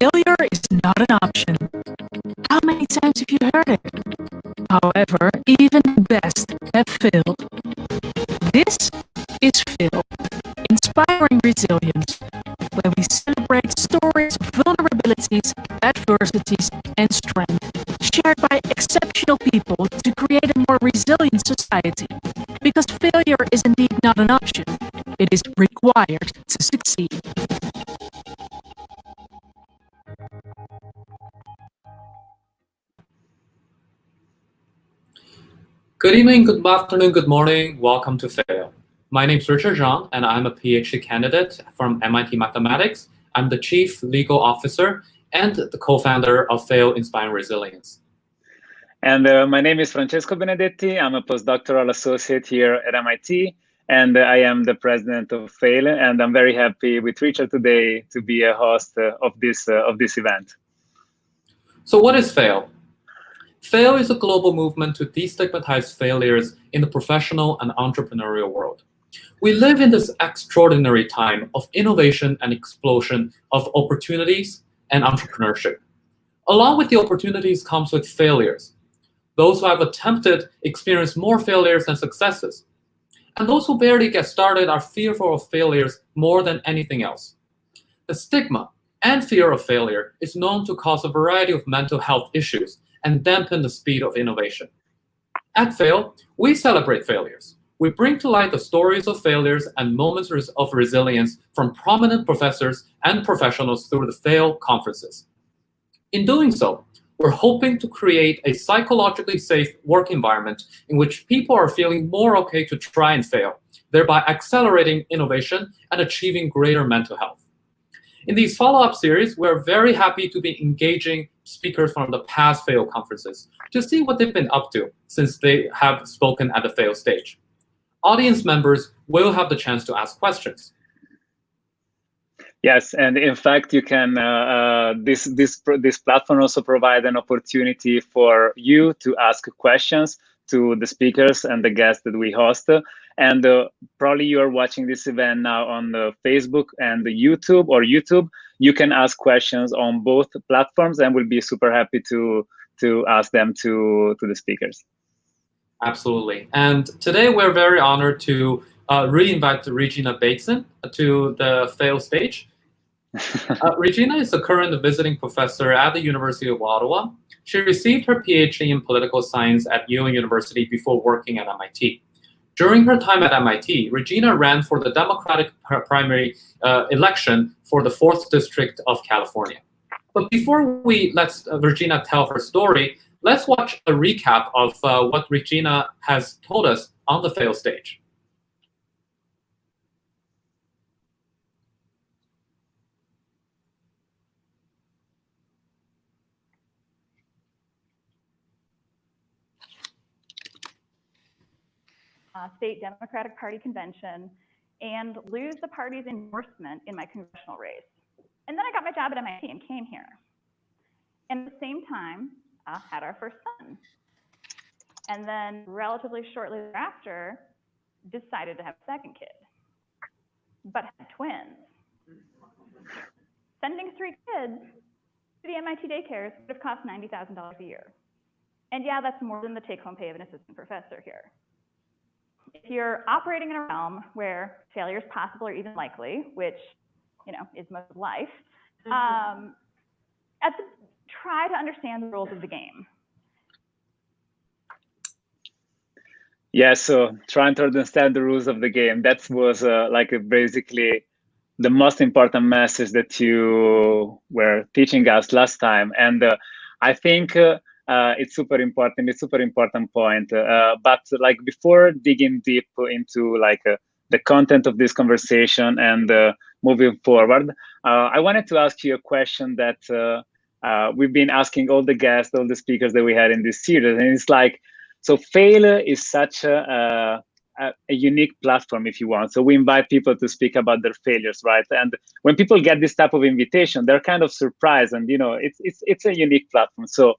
Failure is not an option. How many times have you heard it? However, even the best have failed. This is Fail, Inspiring Resilience, where we celebrate stories of vulnerabilities, adversities, and strength, shared by exceptional people to create a more resilient society. Because failure is indeed not an option, it is required to succeed. Good evening, good afternoon, good morning. Welcome to Fail. My name is Richard Zhang, and I'm a PhD candidate from MIT Mathematics. I'm the Chief Legal Officer and the co-founder of Fail Inspiring Resilience. And my name is Francesco Benedetti. I'm a postdoctoral associate here at MIT, and I am the president of Fail. And I'm very happy with Richard today to be a host of this event. So what is Fail? Fail is a global movement to destigmatize failures in the professional and entrepreneurial world. We live in this extraordinary time of innovation and explosion of opportunities and entrepreneurship. Along with the opportunities comes with failures. Those who have attempted experience more failures than successes. And those who barely get started are fearful of failures more than anything else. The stigma and fear of failure is known to cause a variety of mental health issues and dampen the speed of innovation. At Fail, we celebrate failures. We bring to light the stories of failures and moments of resilience from prominent professors and professionals through the Fail conferences. In doing so, we're hoping to create a psychologically safe work environment in which people are feeling more okay to try and fail, thereby accelerating innovation and achieving greater mental health. In these follow-up series, we're very happy to be engaging speakers from the past Fail conferences to see what they've been up to since they have spoken at the Fail stage. Audience members will have the chance to ask questions. Yes, and in fact, you can. This platform also provide an opportunity for you to ask questions to the speakers and the guests that we host. And probably you are watching this event now on the Facebook and the YouTube. You can ask questions on both platforms, and we'll be super happy to ask them to the speakers. Absolutely. And today we're very honored to re-invite Regina Bateson to the Fail stage. Regina is a current visiting professor at the University of Ottawa. She received her PhD in political science at Yale University before working at MIT. During her time at MIT, Regina ran for the Democratic primary election for the 4th District of California. But before we let Regina tell her story, let's watch a recap of what Regina has told us on the Fail stage. State Democratic Party convention and lose the party's endorsement in my congressional race. And then I got my job at MIT and came here. And at the same time, had our first son. And then relatively shortly thereafter, decided to have a second kid, but had twins. Sending 3 kids to the MIT daycares would have cost $90,000 a year. And yeah, that's more than the take-home pay of an assistant professor here. If you're operating in a realm where failure is possible or even likely, which is most of life, try to understand the rules of the game. Yeah, so trying to understand the rules of the game. That was basically the most important message that you were teaching us last time. And I think it's super important. It's super important point. But before digging deep into the content of this conversation and moving forward, I wanted to ask you a question that we've been asking all the guests, all the speakers that we had in this series, and it's so failure is such a unique platform, if you want. So we invite people to speak about their failures, right? And when people get this type of invitation, they're kind of surprised, and it's a unique platform. So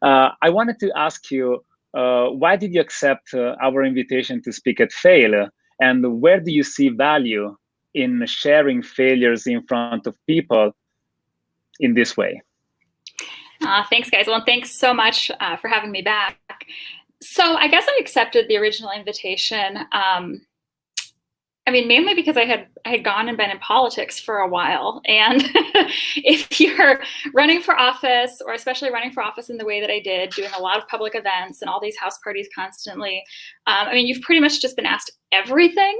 I wanted to ask you, why did you accept our invitation to speak at Fail, and where do you see value in sharing failures in front of people in this way. Thanks, guys. Well, thanks so much for having me back. So I guess I accepted the original invitation. I mean, mainly because I had gone and been in politics for a while. And if you're running for office, or especially running for office in the way that I did, doing a lot of public events and all these house parties constantly, I mean, you've pretty much just been asked everything,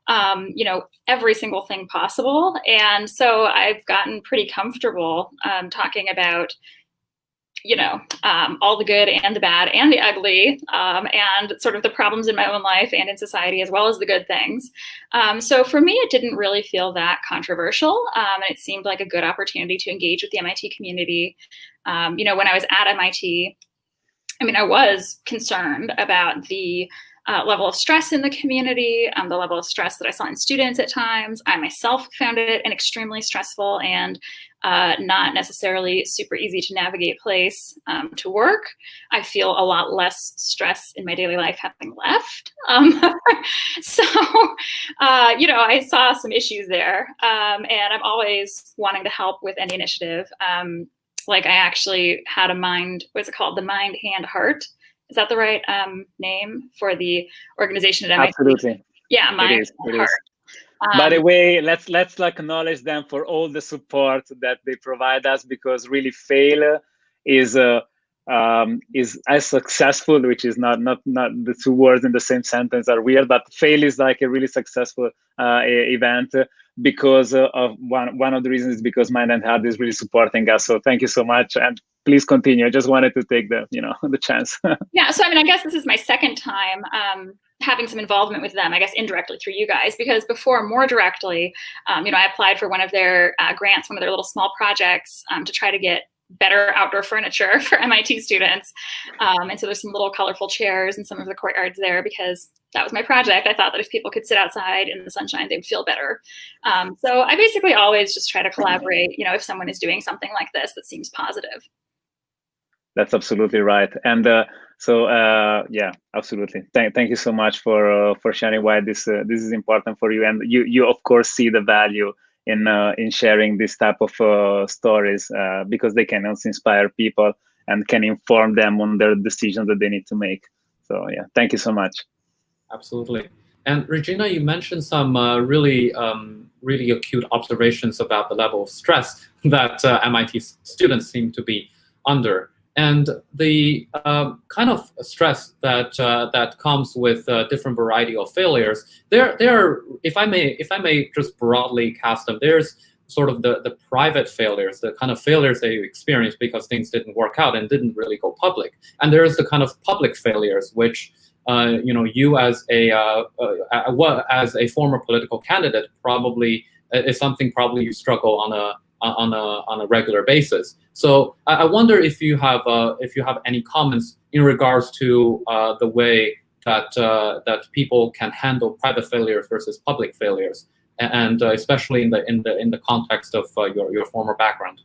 every single thing possible. And so I've gotten pretty comfortable talking about all the good and the bad and the ugly, and sort of the problems in my own life and in society, as well as the good things. So for me, it didn't really feel that controversial, and it seemed like a good opportunity to engage with the MIT community. When I was at MIT, I mean, I was concerned about the level of stress in the community, the level of stress that I saw in students at times. I myself found it an extremely stressful and not necessarily super easy to navigate place to work. I feel a lot less stress in my daily life having left. So, I saw some issues there, and I'm always wanting to help with any initiative. Like I actually had a mind, what's it called? The Mind, Hand, Heart. Is that the right name for the organization at MIT? Absolutely. Yeah, Mind, Hand, Heart. By the way, let's acknowledge them for all the support that they provide us, because really fail is as successful, which is not the two words in the same sentence are weird, but fail is like a really successful event, because of one of the reasons is because Mind and Heart is really supporting us. So thank you so much, and please continue. I just wanted to take the the chance. Yeah, so I mean, I guess this is my second time having some involvement with them, I guess indirectly through you guys, because before, more directly, I applied for one of their grants, one of their little small projects to try to get better outdoor furniture for MIT students. And so there's some little colorful chairs in some of the courtyards there, because that was my project. I thought that if people could sit outside in the sunshine, they'd feel better. So I basically always just try to collaborate, if someone is doing something like this that seems positive. That's absolutely right. And yeah, absolutely. Thank you so much for sharing why this is important for you. And you of course see the value in sharing this type of stories, because they can also inspire people and can inform them on their decisions that they need to make. So yeah, thank you so much. Absolutely. And Regina, you mentioned some really acute observations about the level of stress that MIT students seem to be under. And the kind of stress that comes with different variety of failures, there are, if I may just broadly cast them, there's sort of the private failures, the kind of failures that you experience because things didn't work out and didn't really go public, and there's the kind of public failures which you as a former political candidate probably is something probably you struggle on a regular basis. So I wonder if you have any comments in regards to the way that people can handle private failures versus public failures, and especially in the context of your former background.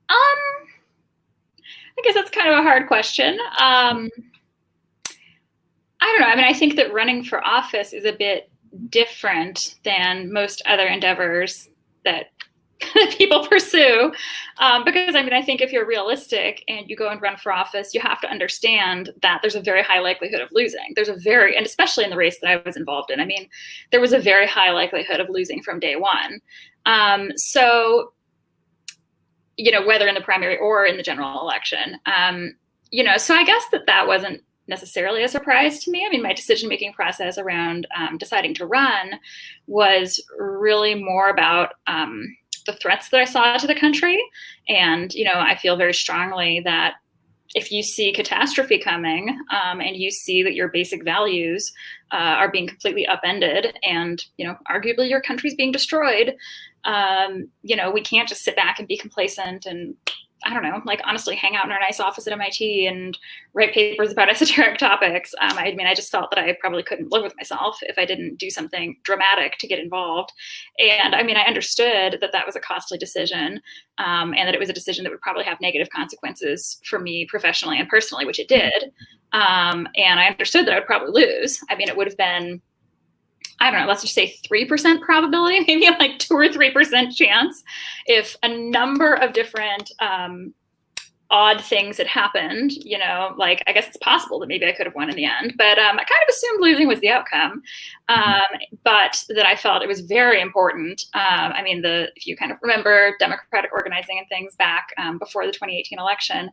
I guess that's kind of a hard question. I don't know. I mean, I think that running for office is a bit different than most other endeavors that people pursue, because I mean, I think if you're realistic and you go and run for office, you have to understand that there's a very high likelihood of losing. And especially in the race that I was involved in, I mean, there was a very high likelihood of losing from day one. So, whether in the primary or in the general election, so I guess that wasn't necessarily a surprise to me. I mean, my decision-making process around deciding to run was really more about the threats that I saw to the country. And, I feel very strongly that if you see catastrophe coming and you see that your basic values are being completely upended and, arguably your country's being destroyed, we can't just sit back and be complacent and, I don't know, like honestly hang out in our nice office at MIT and write papers about esoteric topics. I mean, I just felt that I probably couldn't live with myself if I didn't do something dramatic to get involved. And I mean, I understood that that was a costly decision, and that it was a decision that would probably have negative consequences for me professionally and personally, which it did. And I understood that I would probably lose. I mean, it would have been I don't know, let's just say 3% probability, maybe like 2 or 3% chance, if a number of different odd things had happened, you know, like I guess it's possible that maybe I could have won in the end, but I kind of assumed losing was the outcome, but that I felt it was very important. I mean, if you kind of remember democratic organizing and things back before the 2018 election,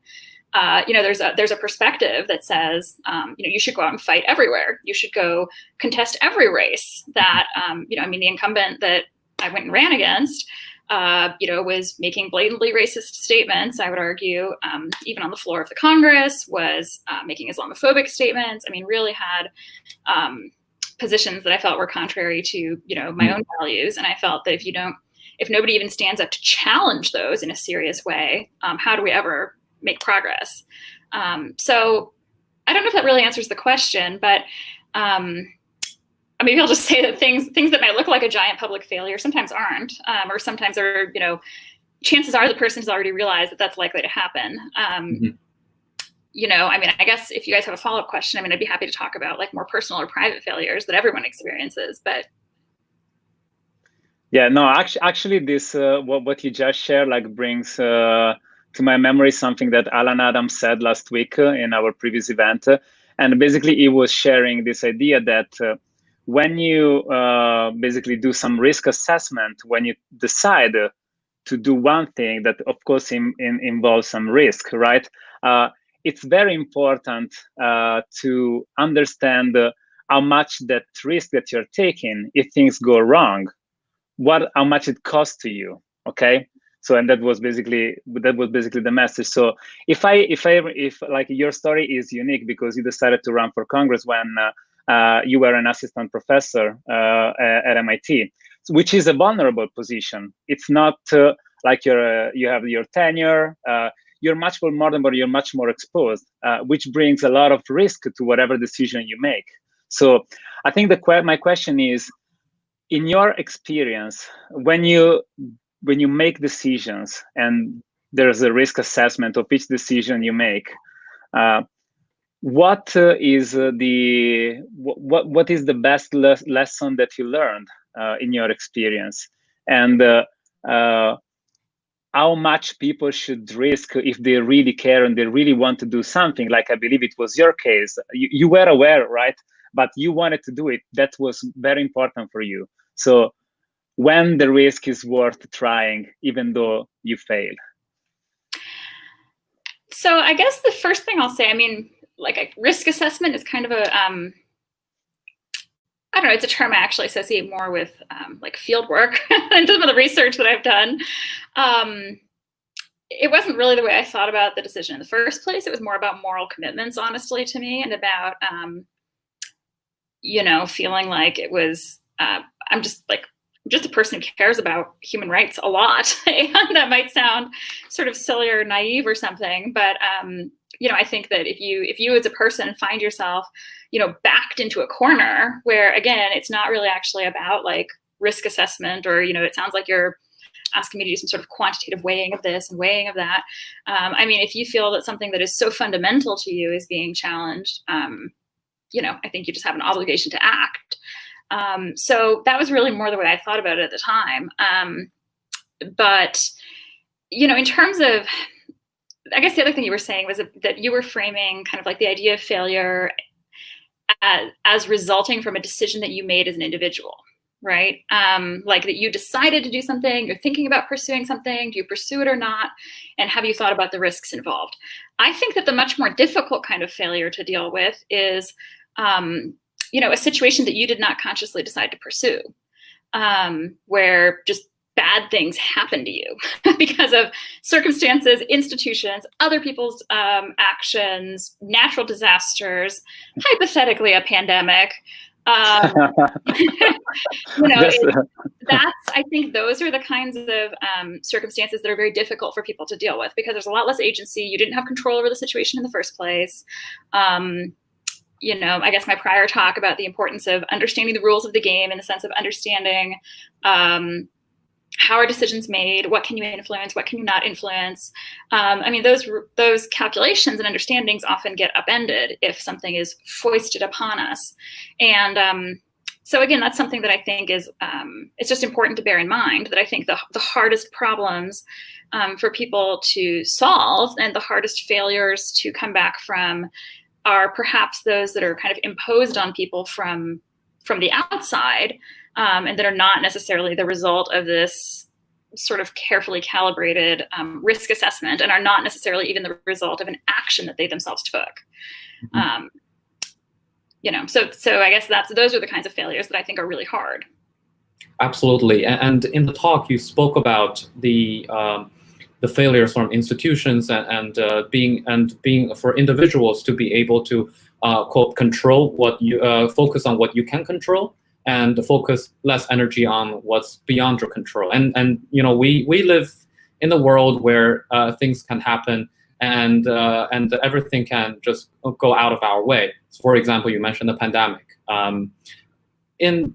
you know, there's a perspective that says, you know, you should go out and fight everywhere. You should go contest every race that, you know, I mean, the incumbent that I went and ran against, you know, was making blatantly racist statements, I would argue, even on the floor of the Congress, was making Islamophobic statements. I mean, really had positions that I felt were contrary to, you know, my own values. And I felt that if nobody even stands up to challenge those in a serious way, how do we ever make progress? So I don't know if that really answers the question, but maybe I'll just say that things that might look like a giant public failure sometimes aren't, or sometimes are, you know, chances are the person has already realized that that's likely to happen. You know, I mean, I guess if you guys have a follow-up question, I mean, I'd be happy to talk about like more personal or private failures that everyone experiences, but. Yeah, no, actually this, what you just shared, like brings to my memory something that Alan Adams said last week in our previous event. And basically he was sharing this idea that when you basically do some risk assessment, when you decide to do one thing that of course involves some risk, right? It's very important to understand how much that risk that you're taking, if things go wrong, how much it costs to you, okay? So, and that was basically the message. So if like your story is unique because you decided to run for Congress when you were an assistant professor at MIT, which is a vulnerable position. It's not like you have your tenure. You're much more modern, but you're much more exposed, which brings a lot of risk to whatever decision you make. So I think my question is, in your experience, when you make decisions and there's a risk assessment of each decision you make, what is the best lesson that you learned in your experience, and how much people should risk if they really care and they really want to do something? Like I believe it was your case. You were aware, right? But you wanted to do it. That was very important for you. So when the risk is worth trying, even though you fail. So I guess the first thing I'll say, I mean, like a risk assessment is kind of a, I don't know, it's a term I actually associate more with like field work and some of the research that I've done. It wasn't really the way I thought about the decision in the first place. It was more about moral commitments, honestly, to me, and about, you know, feeling like it was, I'm just a person who cares about human rights a lot. And that might sound sort of silly or naive or something, but you know, I think that if you as a person find yourself, you know, backed into a corner where, again, it's not really actually about like risk assessment, or, you know, it sounds like you're asking me to do some sort of quantitative weighing of this and weighing of that. I mean, if you feel that something that is so fundamental to you is being challenged, you know, I think you just have an obligation to act. So that was really more the way I thought about it at the time. But, you know, in terms of, I guess the other thing you were saying was that you were framing kind of like the idea of failure as resulting from a decision that you made as an individual, right? Like that you decided to do something, you're thinking about pursuing something, do you pursue it or not? And have you thought about the risks involved? I think that the much more difficult kind of failure to deal with is, you know, a situation that you did not consciously decide to pursue, where just bad things happen to you because of circumstances, institutions, other people's actions, natural disasters, hypothetically a pandemic. You know, I think those are the kinds of circumstances that are very difficult for people to deal with because there's a lot less agency. You didn't have control over the situation in the first place. You know, I guess my prior talk about the importance of understanding the rules of the game in the sense of understanding how are decisions made, what can you influence, what can you not influence. I mean, those calculations and understandings often get upended if something is foisted upon us. And So again, that's something that I think is, it's just important to bear in mind, that I think the hardest problems for people to solve and the hardest failures to come back from are perhaps those that are kind of imposed on people from the outside, and that are not necessarily the result of this sort of carefully calibrated risk assessment, and are not necessarily even the result of an action that they themselves took. Mm-hmm. So I guess those are the kinds of failures that I think are really hard. Absolutely, and in the talk you spoke about the failures from institutions and being for individuals to be able to quote control what you focus on what you can control, and focus less energy on what's beyond your control. And we live in a world where things can happen, and everything can just go out of our way. So for example, you mentioned the pandemic. In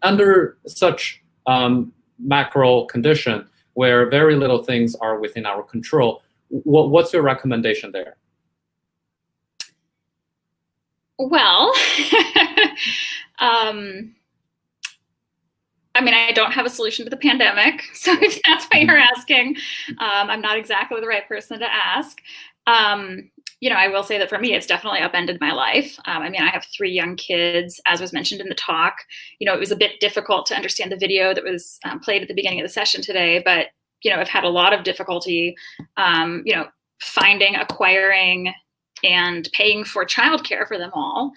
under such macro condition where very little things are within our control, what's your recommendation there? Well, I mean, I don't have a solution to the pandemic, so if that's what you're asking, I'm not exactly the right person to ask. I will say that for me, it's definitely upended my life. I mean, I have 3 young kids, as was mentioned in the talk. It was a bit difficult to understand the video that was played at the beginning of the session today, but, I've had a lot of difficulty, finding, acquiring, and paying for childcare for them all,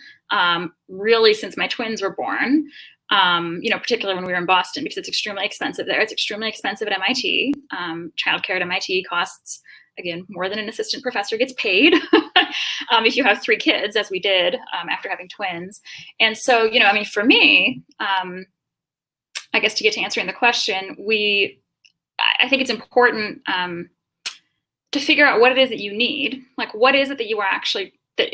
really since my twins were born. Particularly when we were in Boston, because it's extremely expensive there. It's extremely expensive at MIT. Childcare at MIT costs, again, more than an assistant professor gets paid if you have 3 kids, as we did after having twins. And so, for me, I guess to get to answering the question, I think it's important to figure out what it is that you need. Like, what is it that you are actually, that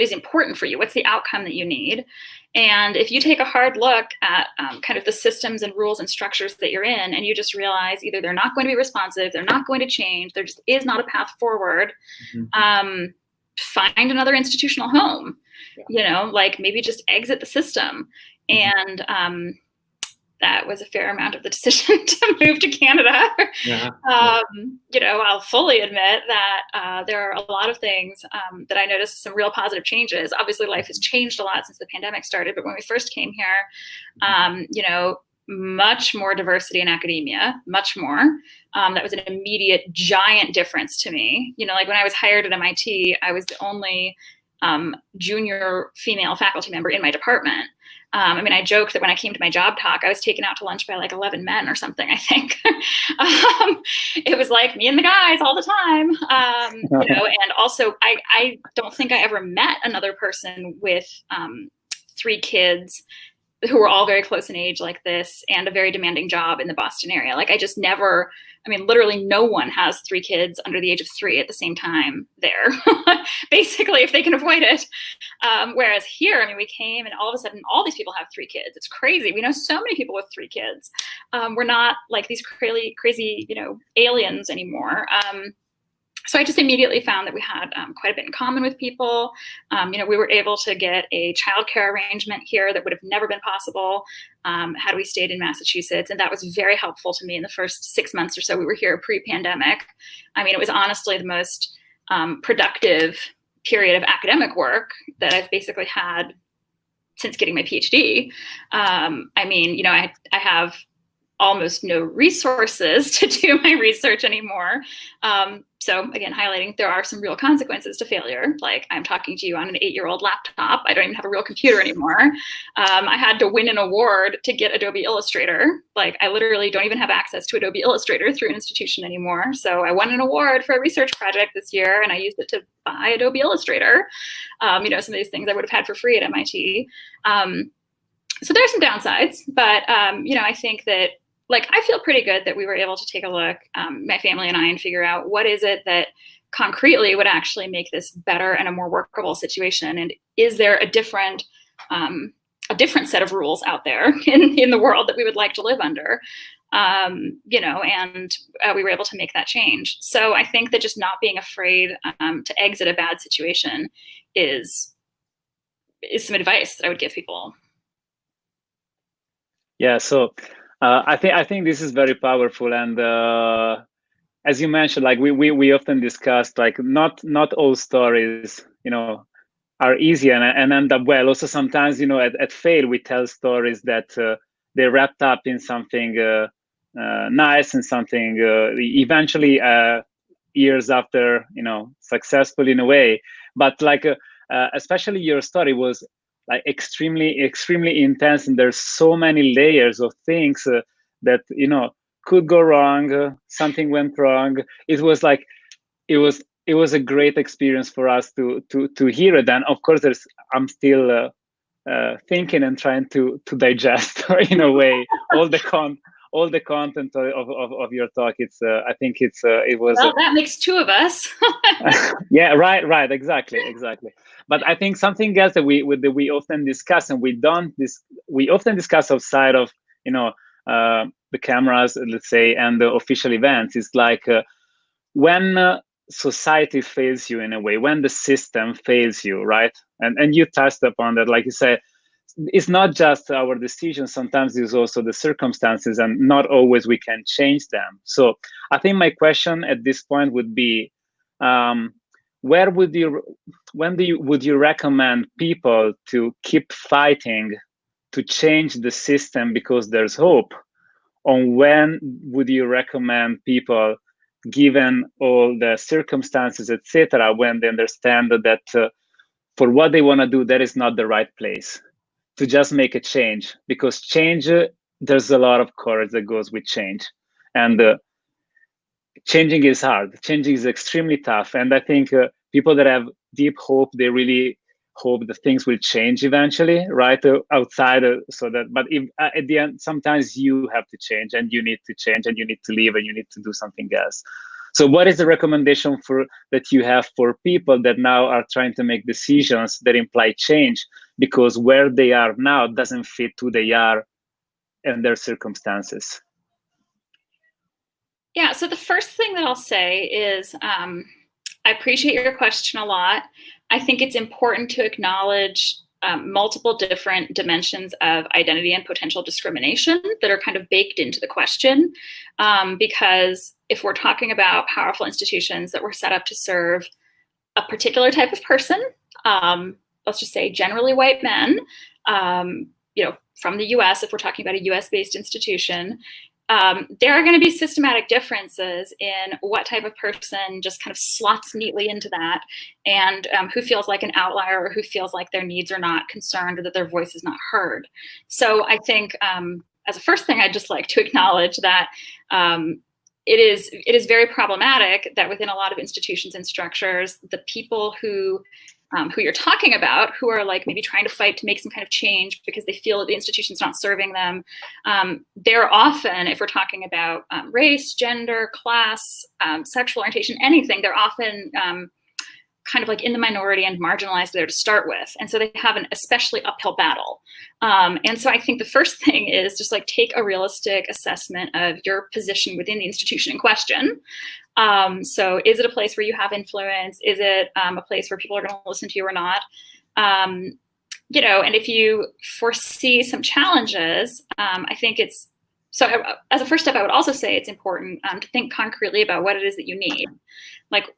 is important for you? What's the outcome that you need? And if you take a hard look at kind of the systems and rules and structures that you're in, and you just realize either they're not going to be responsive, they're not going to change, there just is not a path forward, find another institutional home, like maybe just exit the system. And that was a fair amount of the decision to move to Canada. Yeah. I'll fully admit that there are a lot of things that I noticed some real positive changes. Obviously, life has changed a lot since the pandemic started, but when we first came here, much more diversity in academia, much more. That was an immediate giant difference to me. Like when I was hired at MIT, I was the only junior female faculty member in my department. I joked that when I came to my job talk, I was taken out to lunch by like 11 men or something, I think. It was like me and the guys all the time. And also I don't think I ever met another person with 3 kids who were all very close in age like this, and a very demanding job in the Boston area. Like I just never, literally no one has 3 kids under the age of 3 at the same time there, basically, if they can avoid it. Whereas here, we came and all of a sudden, all these people have 3 kids. It's crazy. We know so many people with 3 kids. We're not like these crazy, aliens anymore. So I just immediately found that we had quite a bit in common with people. We were able to get a childcare arrangement here that would have never been possible had we stayed in Massachusetts. And that was very helpful to me in the first 6 months or so we were here pre-pandemic. It was honestly the most productive period of academic work that I've basically had since getting my PhD. I have almost no resources to do my research anymore. So again, highlighting there are some real consequences to failure. Like I'm talking to you on an 8-year-old laptop. I don't even have a real computer anymore. I had to win an award to get Adobe Illustrator. Like I literally don't even have access to Adobe Illustrator through an institution anymore. So I won an award for a research project this year, and I used it to buy Adobe Illustrator. Some of these things I would have had for free at MIT. So there's some downsides, but I think that I feel pretty good that we were able to take a look, my family and I, and figure out what is it that concretely would actually make this better and a more workable situation. And is there a different set of rules out there in the world that we would like to live under? And we were able to make that change. So I think that just not being afraid to exit a bad situation is some advice that I would give people. Yeah, so I think this is very powerful, and as you mentioned, like we often discussed, like not all stories, are easy and end up well. Also, sometimes, at Fail, we tell stories that they wrapped up in something nice and something eventually years after, successful in a way. But like, especially your story was like extremely intense, and there's so many layers of things that could go wrong. Something went wrong. It was like it was a great experience for us to hear it. And of course, I'm still thinking and trying to digest in a way all the content of your talk. I think it was well, that makes two of us. yeah, right, exactly. But I think something else that we often discuss, and we often discuss outside of the cameras, let's say, and the official events, is like when society fails you in a way, when the system fails you, right? And you touched upon that, like you said, it's not just our decisions. Sometimes it's also the circumstances, and not always we can change them. So I think my question at this point would be, would you recommend people to keep fighting to change the system because there's hope? Or when would you recommend people, given all the circumstances, etc., when they understand that for what they want to do, that is not the right place, to just make a change? Because change, there's a lot of courage that goes with change, and changing is hard. Changing is extremely tough, and I think people that have deep hope, they really hope that things will change eventually, right? Outside, so that. But if at the end, sometimes you have to change, and you need to change, and you need to leave, and you need to do something else. So, what is the recommendation that you have for people that now are trying to make decisions that imply change, because where they are now doesn't fit who they are and their circumstances? Yeah, so the first thing that I'll say is I appreciate your question a lot. I think it's important to acknowledge multiple different dimensions of identity and potential discrimination that are kind of baked into the question. Because if we're talking about powerful institutions that were set up to serve a particular type of person, let's just say generally white men, from the US, if we're talking about a US-based institution, there are going to be systematic differences in what type of person just kind of slots neatly into that, and who feels like an outlier, or who feels like their needs are not concerned, or that their voice is not heard. So I think as a first thing, I'd just like to acknowledge that it is very problematic that within a lot of institutions and structures, the people who you're talking about, who are like maybe trying to fight to make some kind of change because they feel that the institution's not serving them, they're often, if we're talking about race, gender, class, sexual orientation, anything, they're often kind of like in the minority and marginalized there to start with. And so they have an especially uphill battle. And so I think the first thing is just like take a realistic assessment of your position within the institution in question. So is it a place where you have influence? Is it a place where people are going to listen to you or not? And if you foresee some challenges, I think it's, so as a first step, I would also say it's important to think concretely about what it is that you need. Like,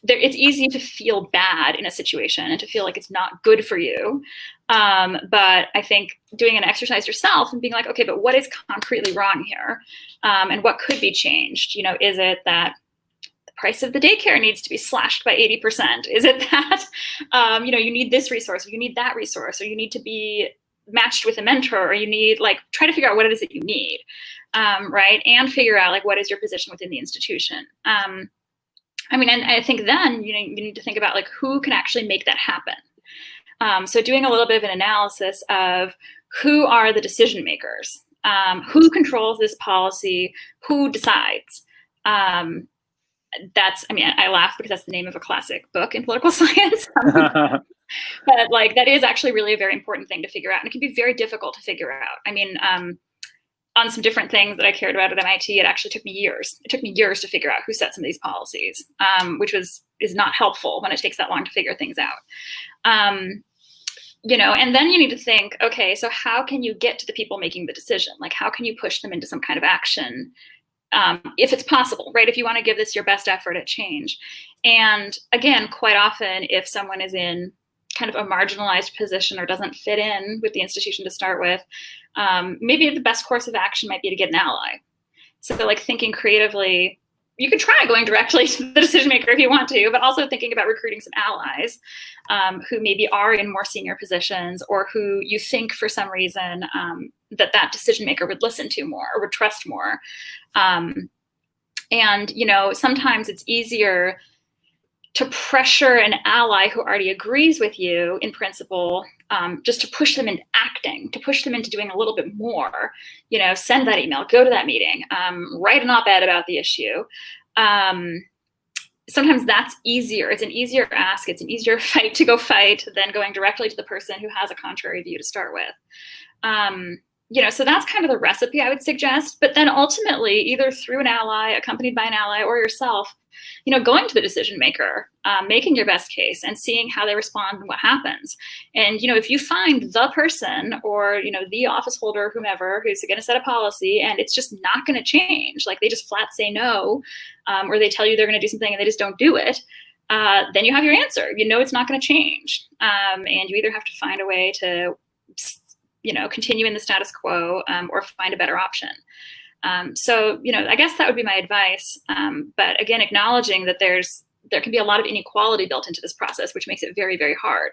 it's easy to feel bad in a situation and to feel like it's not good for you. But I think doing an exercise yourself and being like, okay, but what is concretely wrong here? And what could be changed? Is it that the price of the daycare needs to be slashed by 80%? Is it that, you need this resource, or you need that resource, or you need to be matched with a mentor, or you need, like, try to figure out what it is that you need, right? And figure out, like, what is your position within the institution? And I think then, you need to think about, like, who can actually make that happen. So doing a little bit of an analysis of who are the decision makers, who controls this policy, who decides. I laugh because that's the name of a classic book in political science. But like, that is actually really a very important thing to figure out. And it can be very difficult to figure out. On some different things that I cared about at MIT, it actually took me years. It took me years to figure out who set some of these policies, which is not helpful when it takes that long to figure things out. and then you need to think, okay, so how can you get to the people making the decision? Like, how can you push them into some kind of action, if it's possible, right? If you want to give this your best effort at change. And again, quite often, if someone is in kind of a marginalized position or doesn't fit in with the institution to start with, maybe the best course of action might be to get an ally. So like thinking creatively, you could try going directly to the decision maker if you want to, but also thinking about recruiting some allies who maybe are in more senior positions, or who you think for some reason that decision maker would listen to more or would trust more. And sometimes it's easier to pressure an ally who already agrees with you in principle, just to push them into acting, to push them into doing a little bit more, send that email, go to that meeting, write an op-ed about the issue. Sometimes that's easier. It's an easier ask. It's an easier fight to go fight than going directly to the person who has a contrary view to start with. So that's kind of the recipe I would suggest. But then ultimately, either through an ally, accompanied by an ally, or yourself, going to the decision maker, making your best case and seeing how they respond and what happens. And, if you find the person or, the office holder, whomever, who's going to set a policy and it's just not going to change, like they just flat say no, or they tell you they're going to do something and they just don't do it, then you have your answer. It's not going to change. And you either have to find a way to, continue in the status quo, or find a better option. So, I guess that would be my advice. But again, acknowledging that there can be a lot of inequality built into this process, which makes it very, very hard.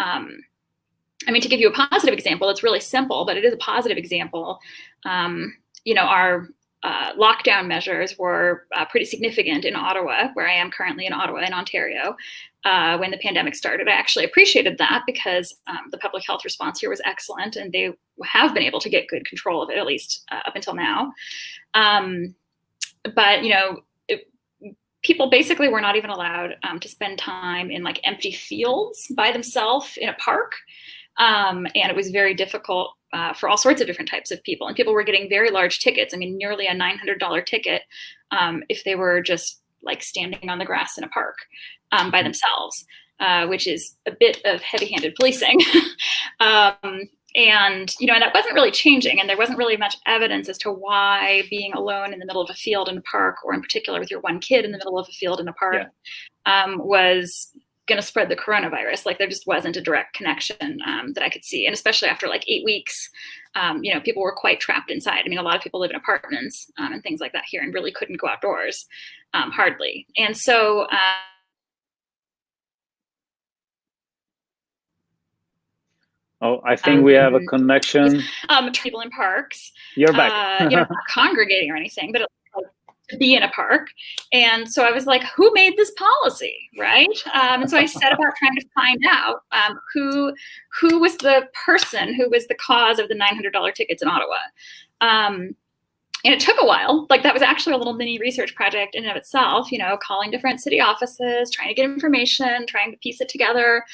To give you a positive example, it's really simple, but it is a positive example. Our lockdown measures were pretty significant in Ottawa, where I am currently in Ottawa, in Ontario. When the pandemic started, I actually appreciated that because the public health response here was excellent, and they have been able to get good control of it, at least up until now. But people basically were not even allowed to spend time in like empty fields by themselves in a park, and it was very difficult for all sorts of different types of people. And people were getting very large tickets. Nearly a $900 ticket if they were just like standing on the grass in a park by themselves, which is a bit of heavy-handed policing. And that wasn't really changing, and there wasn't really much evidence as to why being alone in the middle of a field in a park, or in particular with your one kid in the middle of a field in a park, was going to spread the coronavirus. Like, there just wasn't a direct connection that I could see. And especially after like 8 weeks, people were quite trapped inside. A lot of people live in apartments and things like that here, and really couldn't go outdoors, hardly. And so, I think we have a connection. People in parks. You're back. Not congregating or anything, but to be in a park. And so I was like, who made this policy, right? And so I set about trying to find out who was the person who was the cause of the $900 tickets in Ottawa. And it took a while. Like, that was actually a little mini research project in and of itself, calling different city offices, trying to get information, trying to piece it together.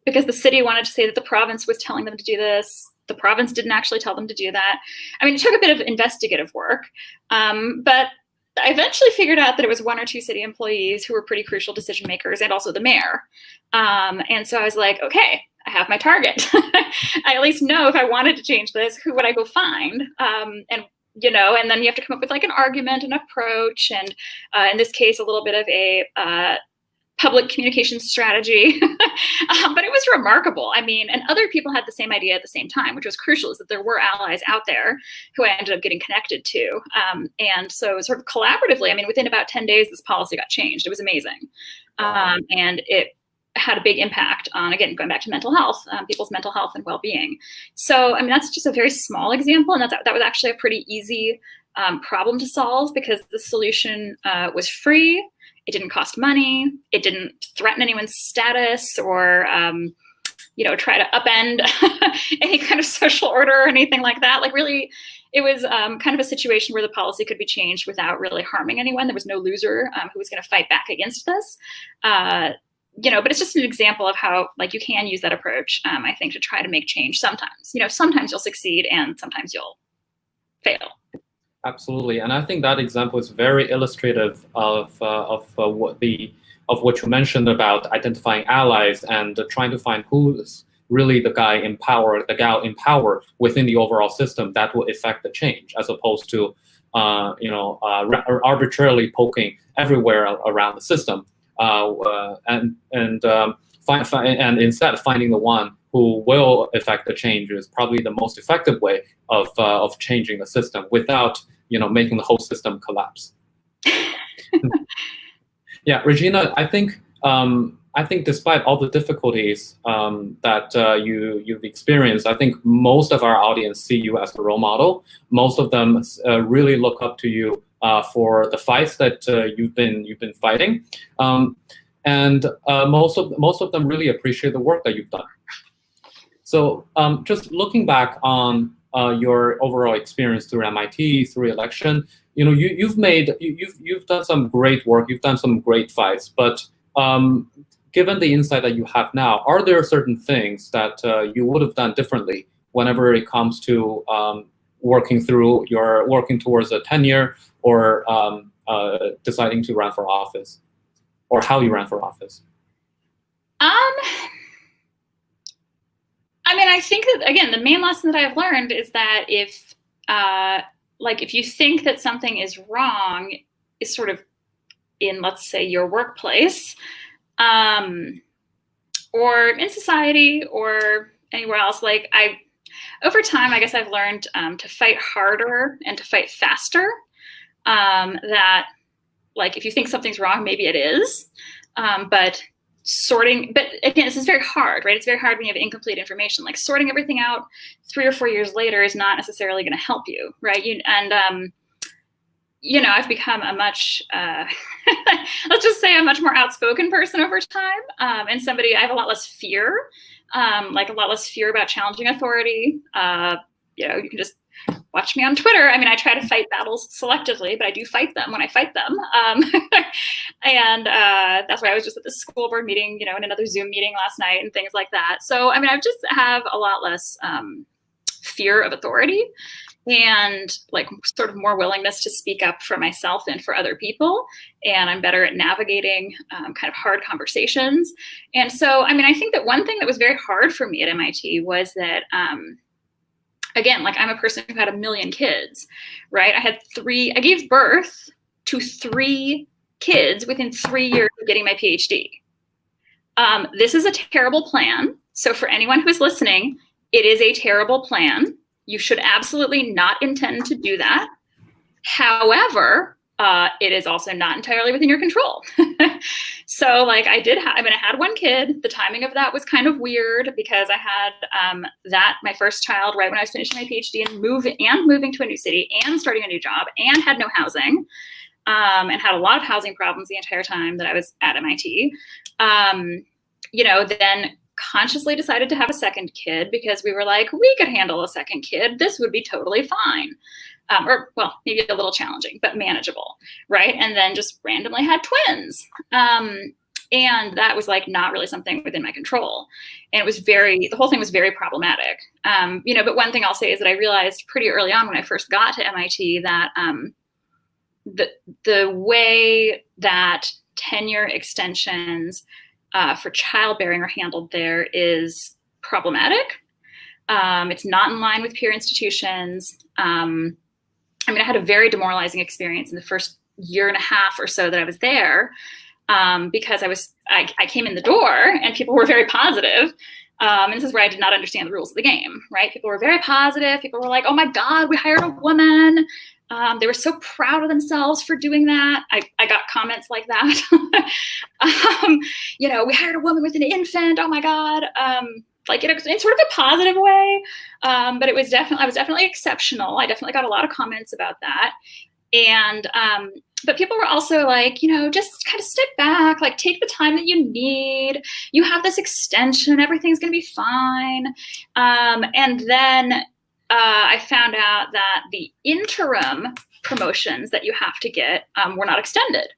Because the city wanted to say that the province was telling them to do this. The province didn't actually tell them to do that. It took a bit of investigative work, but I eventually figured out that it was 1 or 2 city employees who were pretty crucial decision makers, and also the mayor. And so I was like, okay, I have my target. I at least know if I wanted to change this, who would I go find? And then you have to come up with like an argument, an approach, and in this case, a little bit of a public communication strategy. But it was remarkable. And other people had the same idea at the same time, which was crucial, is that there were allies out there who I ended up getting connected to. And so sort of collaboratively, within about 10 days, this policy got changed. It was amazing. And it had a big impact on, again, going back to mental health, people's mental health and well-being. So, that's just a very small example. And that was actually a pretty easy problem to solve, because the solution was free. It didn't cost money. It didn't threaten anyone's status or, try to upend any kind of social order or anything like that. Like, really, it was kind of a situation where the policy could be changed without really harming anyone. There was no loser who was going to fight back against this. But it's just an example of how, like, you can use that approach, I think, to try to make change sometimes. Sometimes you'll succeed and sometimes you'll fail. Absolutely, and I think that example is very illustrative of what the of what you mentioned about identifying allies and trying to find who's really the guy in power, the gal in power within the overall system that will affect the change, as opposed to arbitrarily poking everywhere around the system, and instead finding the one who will affect the change is probably the most effective way of changing the system without making the whole system collapse. Yeah, Regina, I think despite all the difficulties that you've experienced, I think most of our audience see you as a role model. Most of them really look up to you for the fights that you've been fighting, and most of them really appreciate the work that you've done. So just looking back on your overall experience through MIT, through election, you've done some great work, you've done some great fights, but given the insight that you have now, are there certain things that you would have done differently whenever it comes to working towards a tenure or deciding to run for office, or how you ran for office? I mean, I think that, again, the main lesson that I've learned is that if you think that something is wrong, is sort of in, let's say, your workplace, or in society, or anywhere else, over time, I guess I've learned to fight harder and to fight faster. That, if you think something's wrong, maybe it is, but again, this is very hard, right? It's very hard when you have incomplete information. Sorting everything out 3 or 4 years later is not necessarily going to help you, right? I've become a much, let's just say, a much more outspoken person over time, and I have a lot less fear, a lot less fear about challenging authority. You can just watch me on Twitter. I mean, I try to fight battles selectively, but I do fight them when I fight them. And that's why I was just at the school board meeting, in another Zoom meeting last night and things like that. So, I mean, I just have a lot less fear of authority, and sort of more willingness to speak up for myself and for other people. And I'm better at navigating kind of hard conversations. And so, I mean, I think that one thing that was very hard for me at MIT was that, again, I'm a person who had 1 million kids, right? I gave birth to 3 kids within 3 years of getting my PhD. This is a terrible plan. So for anyone who is listening, it is a terrible plan. You should absolutely not intend to do that. However, it is also not entirely within your control. So I had 1 kid. The timing of that was kind of weird because I had my first child right when I was finishing my PhD and moving to a new city and starting a new job and had no housing, and had a lot of housing problems the entire time that I was at MIT. Then consciously decided to have a second kid because we were we could handle a second kid. This would be totally fine. Or, well, maybe a little challenging, but manageable, right? And then just randomly had twins. And that was not really something within my control. And it was the whole thing was very problematic. But one thing I'll say is that I realized pretty early on when I first got to MIT that the way that tenure extensions for childbearing are handled there is problematic. It's not in line with peer institutions. I had a very demoralizing experience in the first 1.5 years or so that I was there, because I came in the door and people were very positive. And this is where I did not understand the rules of the game, right? People were very positive. People were like, oh my God, we hired a woman. They were so proud of themselves for doing that. I got comments like that. We hired a woman with an infant. Oh my God. In sort of a positive way. But I was definitely exceptional. I definitely got a lot of comments about that. And, but people were also just kind of step back, take the time that you need. You have this extension, everything's going to be fine. And then I found out that the interim promotions that you have to get were not extended.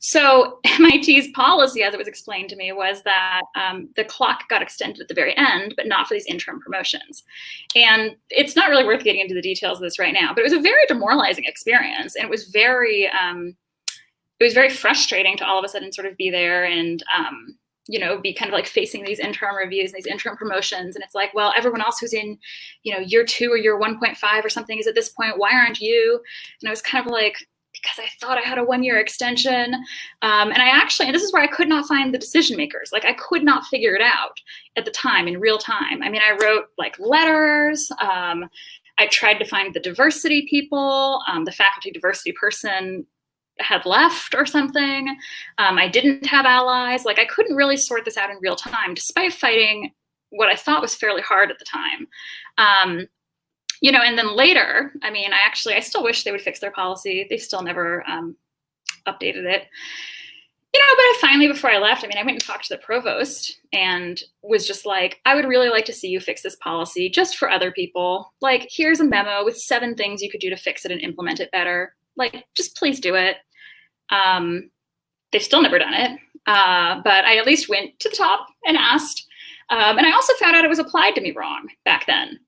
So MIT's policy, as it was explained to me, was that the clock got extended at the very end, but not for these interim promotions. And it's not really worth getting into the details of this right now, but it was a very demoralizing experience. And it was very, it was very frustrating to all of a sudden sort of be there and, be kind of like facing these interim reviews, these interim promotions. And it's like, well, everyone else who's in, year 2 or year 1.5 or something is at this point, why aren't you? And I was kind of like, because I thought I had a 1-year extension. And this is where I could not find the decision makers. Like I could not figure it out at the time in real time. I mean, I wrote like letters. I tried to find the diversity people, the faculty diversity person had left or something. I didn't have allies. Like I couldn't really sort this out in real time, despite fighting what I thought was fairly hard at the time. And then later, I mean, I still wish they would fix their policy. They still never updated it. But I finally, before I left, I went and talked to the provost and was just like, I would really like to see you fix this policy just for other people. Like, here's a memo with 7 things you could do to fix it and implement it better. Like, just please do it. They've still never done it. But I at least went to the top and asked. And I also found out it was applied to me wrong back then.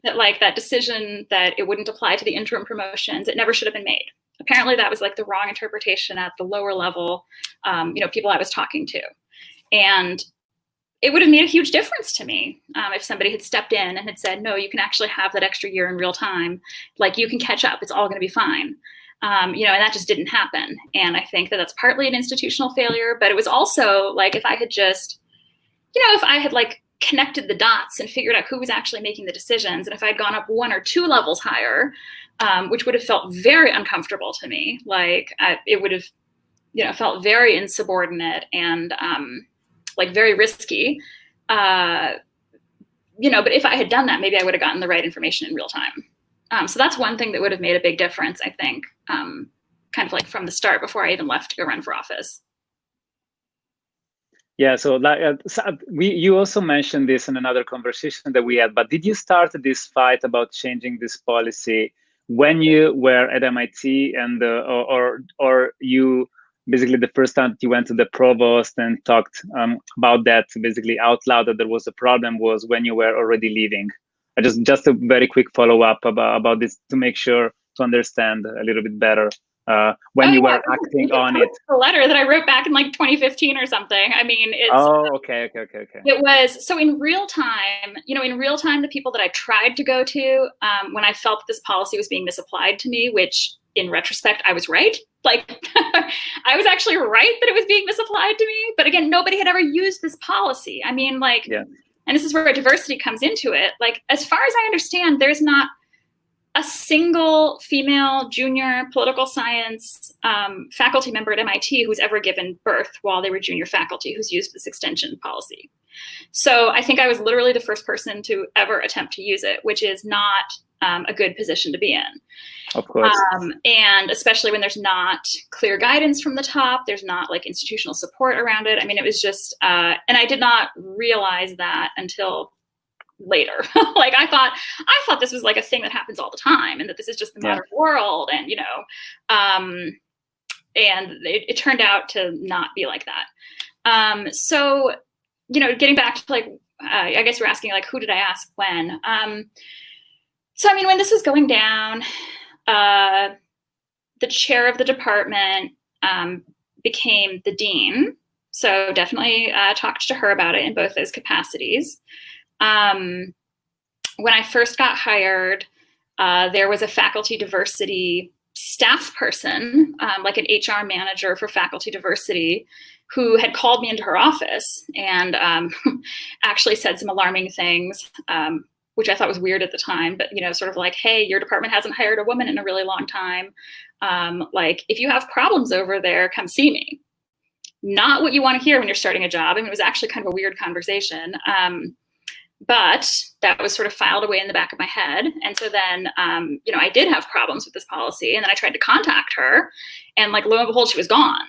That like that decision that it wouldn't apply to the interim promotions, it never should have been made. Apparently that was like the wrong interpretation at the lower level, people I was talking to. And it would have made a huge difference to me if somebody had stepped in and had said, no, you can actually have that extra year in real time. Like you can catch up. It's all going to be fine. And that just didn't happen. And I think that that's partly an institutional failure, but it was also like, if I had just, if I had like connected the dots and figured out who was actually making the decisions. And if I'd gone up 1 or 2 levels higher, which would have felt very uncomfortable to me, like it would have, felt very insubordinate and like very risky. But if I had done that, maybe I would have gotten the right information in real time. So that's one thing that would have made a big difference, I think, kind of like from the start before I even left to go run for office. Yeah, so you also mentioned this in another conversation that we had, but did you start this fight about changing this policy when you were at MIT and or you basically the first time you went to the provost and talked about that basically out loud that there was a problem was when you were already leaving? Just a very quick follow-up about this to make sure to understand a little bit better. When you were acting on it. The letter that I wrote back in like 2015 or something. It's. Oh, okay. It was, so in real time, the people that I tried to go to when I felt that this policy was being misapplied to me, which in retrospect, I was right. Like I was actually right that it was being misapplied to me. But again, nobody had ever used this policy. Yeah. And this is where diversity comes into it. Like, as far as I understand, there's not a single female junior political science faculty member at MIT who's ever given birth while they were junior faculty who's used this extension policy. So I think I was literally the first person to ever attempt to use it, which is not a good position to be in. Of course. And especially when there's not clear guidance from the top, there's not like institutional support around it. It was just, and I did not realize that until later. Like I thought this was like a thing that happens all the time and that this is just the modern world. And, and it turned out to not be like that. So, getting back to like, I guess you're asking like, who did I ask when? So, when this was going down, the chair of the department became the dean. So definitely talked to her about it in both those capacities. When I first got hired, there was a faculty diversity staff person, like an HR manager for faculty diversity, who had called me into her office and actually said some alarming things, which I thought was weird at the time, but, sort of like, hey, your department hasn't hired a woman in a really long time. Like, if you have problems over there, come see me. Not what you want to hear when you're starting a job. It was actually kind of a weird conversation. But that was sort of filed away in the back of my head. And so then, I did have problems with this policy. And then I tried to contact her. And like, lo and behold, she was gone.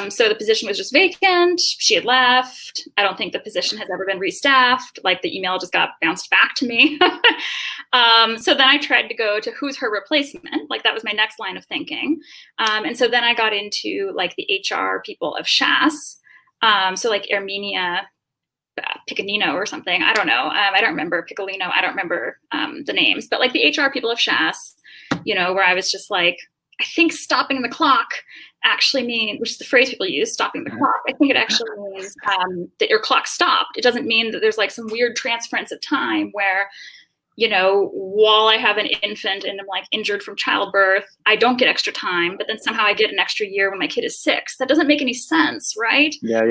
So the position was just vacant. She had left. I don't think the position has ever been restaffed. Like the email just got bounced back to me. So then I tried to go to who's her replacement. Like that was my next line of thinking. And so then I got into like the HR people of SHAS. So like Erminia Piccolino or something. I don't know. I don't remember Piccolino. I don't remember the names, but like the HR people of SHAS, where I was just like, I think stopping the clock actually means, which is the phrase people use, stopping the clock. I think it actually means that your clock stopped. It doesn't mean that there's like some weird transference of time where, you know, while I have an infant and I'm like injured from childbirth, I don't get extra time, but then somehow I get an extra year when my kid is 6. That doesn't make any sense, right? Yeah.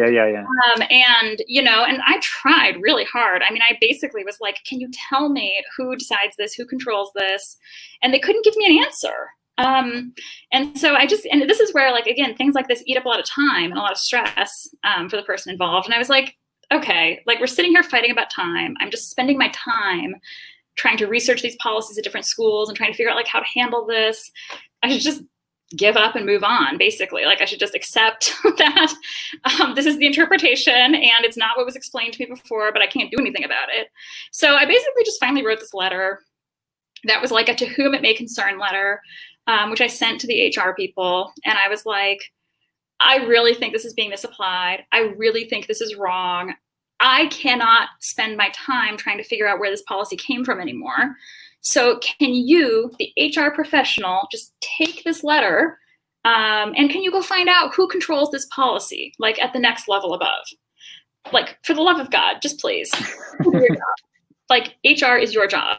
And, you know, and I tried really hard. I mean, I basically was like, can you tell me who decides this, who controls this? And they couldn't give me an answer. And so and this is where, like, again, things like this eat up a lot of time and a lot of stress for the person involved. And I was like, okay, like, we're sitting here fighting about time. I'm just spending my time trying to research these policies at different schools and trying to figure out like how to handle this. I should just give up and move on, basically. Like, I should just accept that this is the interpretation and it's not what was explained to me before, but I can't do anything about it. So I basically just finally wrote this letter that was like a to whom it may concern letter, which I sent to the HR people. And I was like, I really think this is being misapplied. I really think this is wrong. I cannot spend my time trying to figure out where this policy came from anymore. So can you, the HR professional, just take this letter and can you go find out who controls this policy, like at the next level above? Like, for the love of God, just please. Do your job. Like, HR is your job.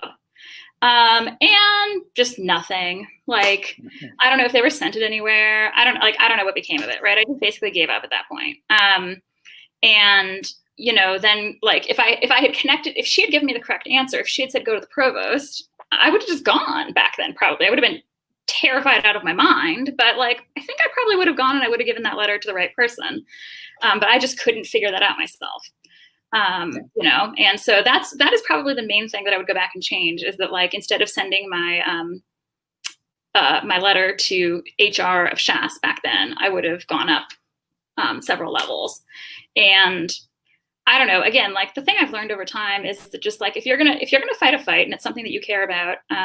And just nothing. Like, I don't know if they were sent it anywhere. I don't know what became of it, right? I just basically gave up at that point. And you know, then like if I had connected, if she had given me the correct answer, if she had said go to the provost, I would have just gone back then. Probably I would have been terrified out of my mind, but like I think I probably would have gone and I would have given that letter to the right person. But I just couldn't figure that out myself. You know, and so that is probably the main thing that I would go back and change, is that like instead of sending my my letter to HR of SHAS back then, I would have gone up several levels. And I don't know, again, like the thing I've learned over time is that just like if you're gonna fight a fight and it's something that you care about, you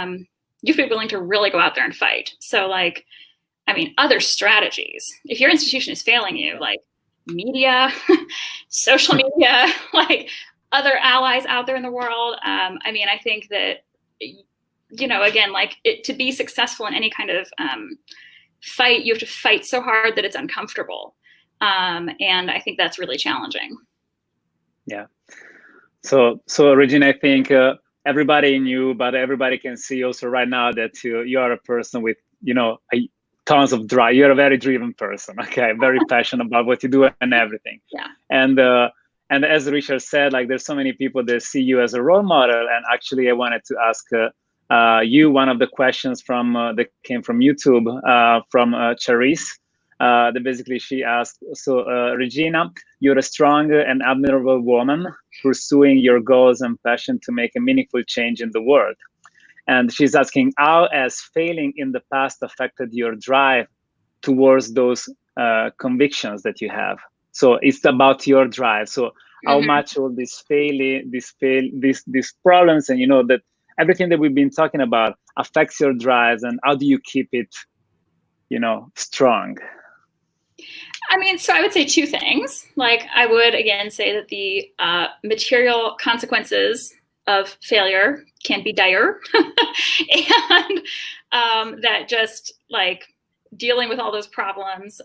have to be willing to really go out there and fight. So like, I mean, other strategies. If your institution is failing you, like media, social media, like other allies out there in the world. I mean, I think that, you know, again, like to be successful in any kind of fight, you have to fight so hard that it's uncomfortable. And I think that's really challenging. Yeah. So Regina, I think everybody knew, but everybody can see also right now that you are a person with, you know, tons of drive. You're a very driven person. Okay, very passionate about what you do and everything. Yeah. And as Richard said, like there's so many people that see you as a role model. And actually, I wanted to ask you one of the questions from that came from YouTube from Charisse. That basically she asked, so Regina, you're a strong and admirable woman pursuing your goals and passion to make a meaningful change in the world. And she's asking, how has failing in the past affected your drive towards those convictions that you have? So it's about your drive. So how much all this failing, these problems, and you know that everything that we've been talking about affects your drives, and how do you keep it, you know, strong? I mean, so I would say two things. Like, I would again say that the material consequences of failure can be dire, and that just like dealing with all those problems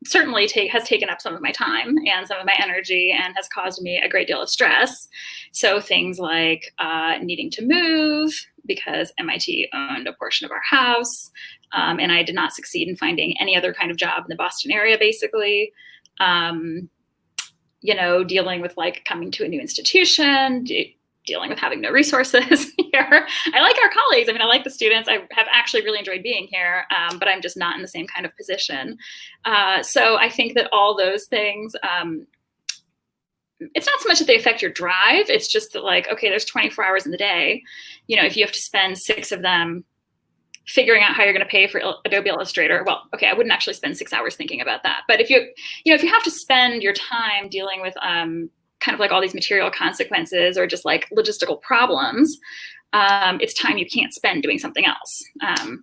certainly has taken up some of my time and some of my energy and has caused me a great deal of stress. So things like needing to move because MIT owned a portion of our house, and I did not succeed in finding any other kind of job in the Boston area, basically. You know, dealing with like coming to a new institution, dealing with having no resources here. I like our colleagues. I mean, I like the students. I have actually really enjoyed being here, but I'm just not in the same kind of position. So I think that all those things, it's not so much that they affect your drive. It's just that like, okay, there's 24 hours in the day. You know, if you have to spend 6 of them figuring out how you're going to pay for Adobe Illustrator, well, okay, I wouldn't actually spend 6 hours thinking about that. But if you have to spend your time dealing with kind of like all these material consequences or just like logistical problems, it's time you can't spend doing something else,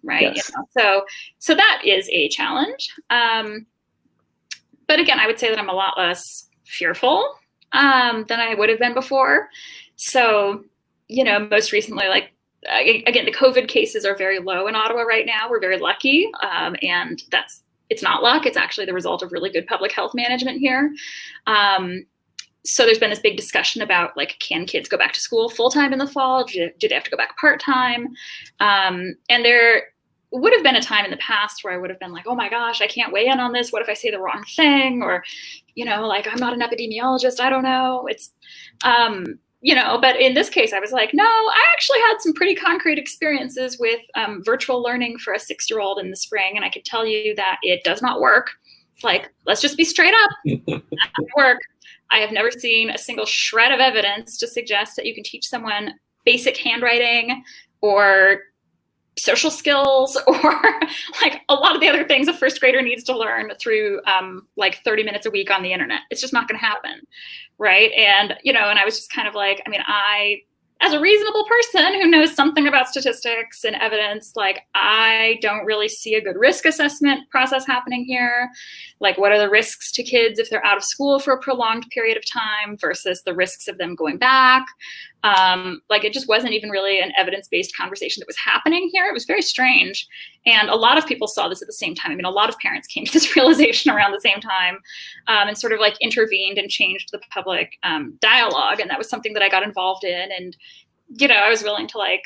right? Yes. You know? So that is a challenge. But again, I would say that I'm a lot less fearful than I would have been before. So, you know, most recently, like again, the COVID cases are very low in Ottawa right now. We're very lucky, and it's not luck. It's actually the result of really good public health management here. So there's been this big discussion about, like, can kids go back to school full-time in the fall? Do they have to go back part-time? And there would have been a time in the past where I would have been like, oh my gosh, I can't weigh in on this. What if I say the wrong thing? Or, like, I'm not an epidemiologist. I don't know. It's, but in this case, I was like, no, I actually had some pretty concrete experiences with virtual learning for a 6-year-old in the spring. And I could tell you that it does not work. Like, let's just be straight up. It doesn't work. I have never seen a single shred of evidence to suggest that you can teach someone basic handwriting or social skills or like a lot of the other things a first grader needs to learn through like 30 minutes a week on the internet. It's just not going to happen. Right. And, and I was just kind of like, as a reasonable person who knows something about statistics and evidence, like, I don't really see a good risk assessment process happening here. Like, what are the risks to kids if they're out of school for a prolonged period of time versus the risks of them going back? Like, it just wasn't even really an evidence-based conversation that was happening here. It was very strange. And a lot of people saw this at the same time. A lot of parents came to this realization around the same time, and sort of like intervened and changed the public dialogue. And that was something that I got involved in. And, I was willing to, like,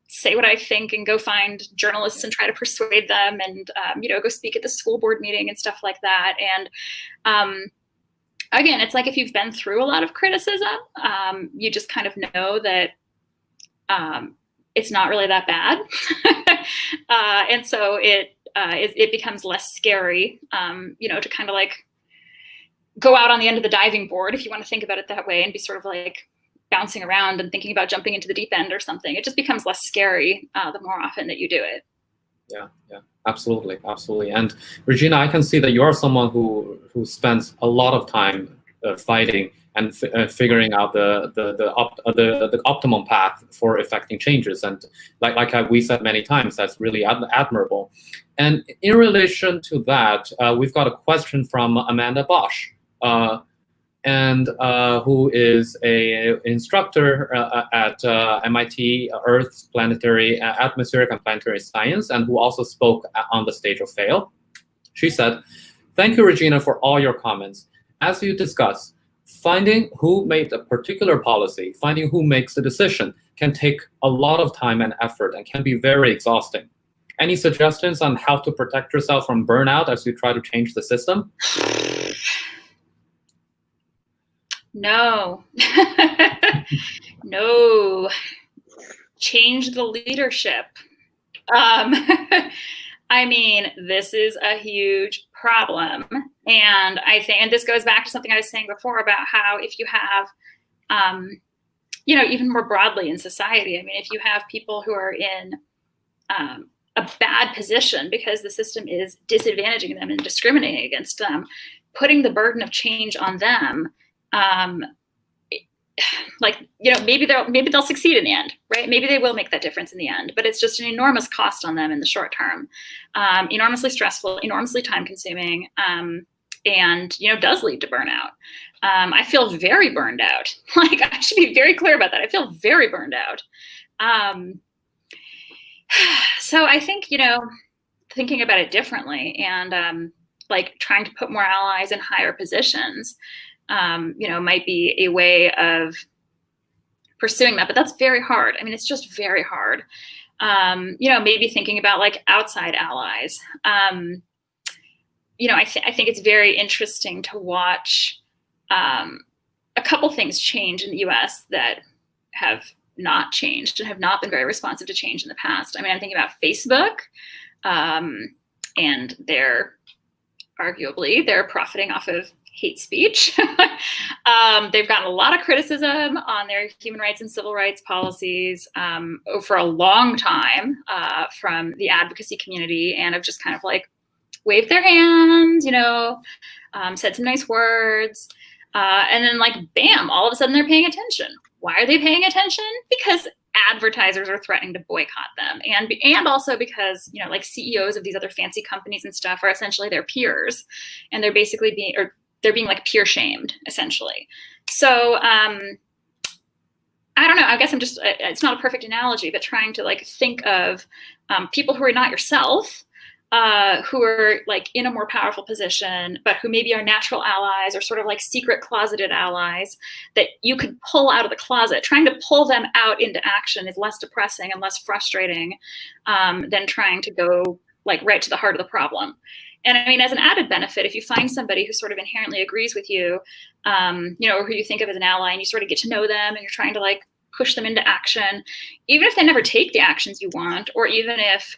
say what I think and go find journalists and try to persuade them and, go speak at the school board meeting and stuff like that. And again, it's like, if you've been through a lot of criticism, you just kind of know that it's not really that bad. And so it becomes less scary, to kind of like go out on the end of the diving board, if you want to think about it that way, and be sort of like bouncing around and thinking about jumping into the deep end or something. It just becomes less scary the more often that you do it. Yeah, absolutely. And Regina, I can see that you are someone who spends a lot of time fighting and figuring out the optimum path for effecting changes. And like we said many times, that's really admirable. And in relation to that, we've got a question from Amanda Bosch, who is an instructor at MIT Earth Planetary Atmospheric and Planetary Science, and who also spoke on the stage of FAIL. She said, "Thank you, Regina, for all your comments. As you discuss, finding who made a particular policy, finding who makes the decision, can take a lot of time and effort and can be very exhausting. Any suggestions on how to protect yourself from burnout as you try to change the system?" No. No. Change the leadership. This is a huge problem. And I think, and this goes back to something I was saying before about how if you have, even more broadly in society, if you have people who are in a bad position because the system is disadvantaging them and discriminating against them, putting the burden of change on them, maybe they'll succeed in the end, right? Maybe they will make that difference in the end, but it's just an enormous cost on them in the short term, enormously stressful, enormously time consuming, and does lead to burnout. I feel very burned out. Like, I should be very clear about that. I feel very burned out. So I think, thinking about it differently and trying to put more allies in higher positions, might be a way of pursuing that, but that's very hard. It's just very hard. Maybe thinking about like outside allies. I think it's very interesting to watch a couple things change in the US that have not changed and have not been very responsive to change in the past. I'm thinking about Facebook, and they're profiting off of hate speech. They've gotten a lot of criticism on their human rights and civil rights policies for a long time from the advocacy community, and have just kind of like waved their hands, said some nice words, and then like, bam, all of a sudden they're paying attention. Why are they paying attention? Because advertisers are threatening to boycott them, and also because like CEOs of these other fancy companies and stuff are essentially their peers, and they're basically being like peer shamed essentially. So I don't know, I guess I'm just, it's not a perfect analogy, but trying to like think of people who are not yourself, who are like in a more powerful position, but who maybe are natural allies or sort of like secret closeted allies that you could pull out of the closet. Trying to pull them out into action is less depressing and less frustrating than trying to go like right to the heart of the problem. And I mean, as an added benefit, if you find somebody who sort of inherently agrees with you, or who you think of as an ally, and you sort of get to know them and you're trying to like push them into action, even if they never take the actions you want, or even if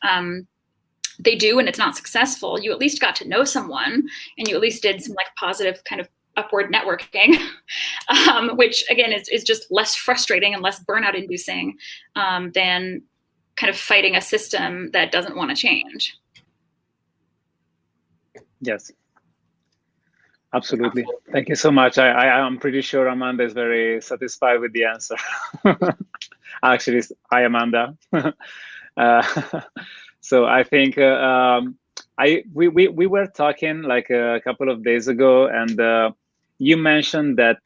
they do and it's not successful, you at least got to know someone and you at least did some like positive kind of upward networking, which again is just less frustrating and less burnout inducing than kind of fighting a system that doesn't want to change. Yes, absolutely. Thank you so much. I'm pretty sure Amanda is very satisfied with the answer. Actually, hi, Amanda. So I think we were talking like a couple of days ago, and you mentioned that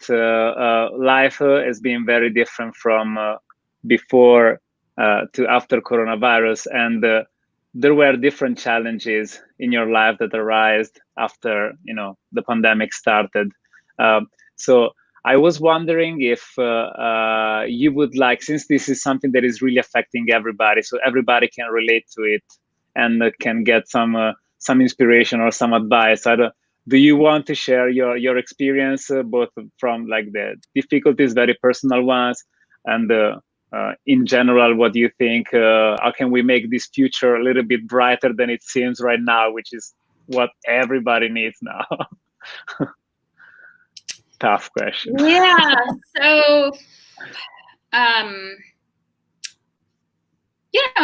life has been very different from before to after coronavirus, and there were different challenges in your life that arose after the pandemic started. So I was wondering if you would like, since this is something that is really affecting everybody, so everybody can relate to it and can get some inspiration or some advice. Do you want to share your experience, both from like the difficulties, very personal ones, and in general, what do you think? How can we make this future a little bit brighter than it seems right now, which is what everybody needs now? Tough question. Yeah. So, I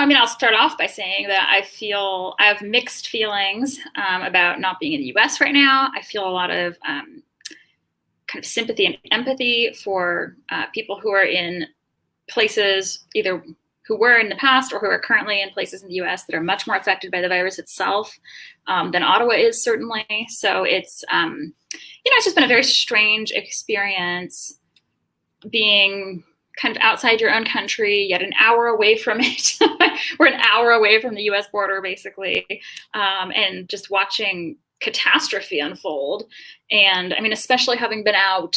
mean, I'll start off by saying that I have mixed feelings about not being in the US right now. I feel a lot of kind of sympathy and empathy for people who are in places, either who were in the past or who are currently in places in the US that are much more affected by the virus itself than Ottawa is, certainly. So it's, it's just been a very strange experience being kind of outside your own country, yet an hour away from it. We're an hour away from the US border, basically, and just watching catastrophe unfold. And I mean, especially having been out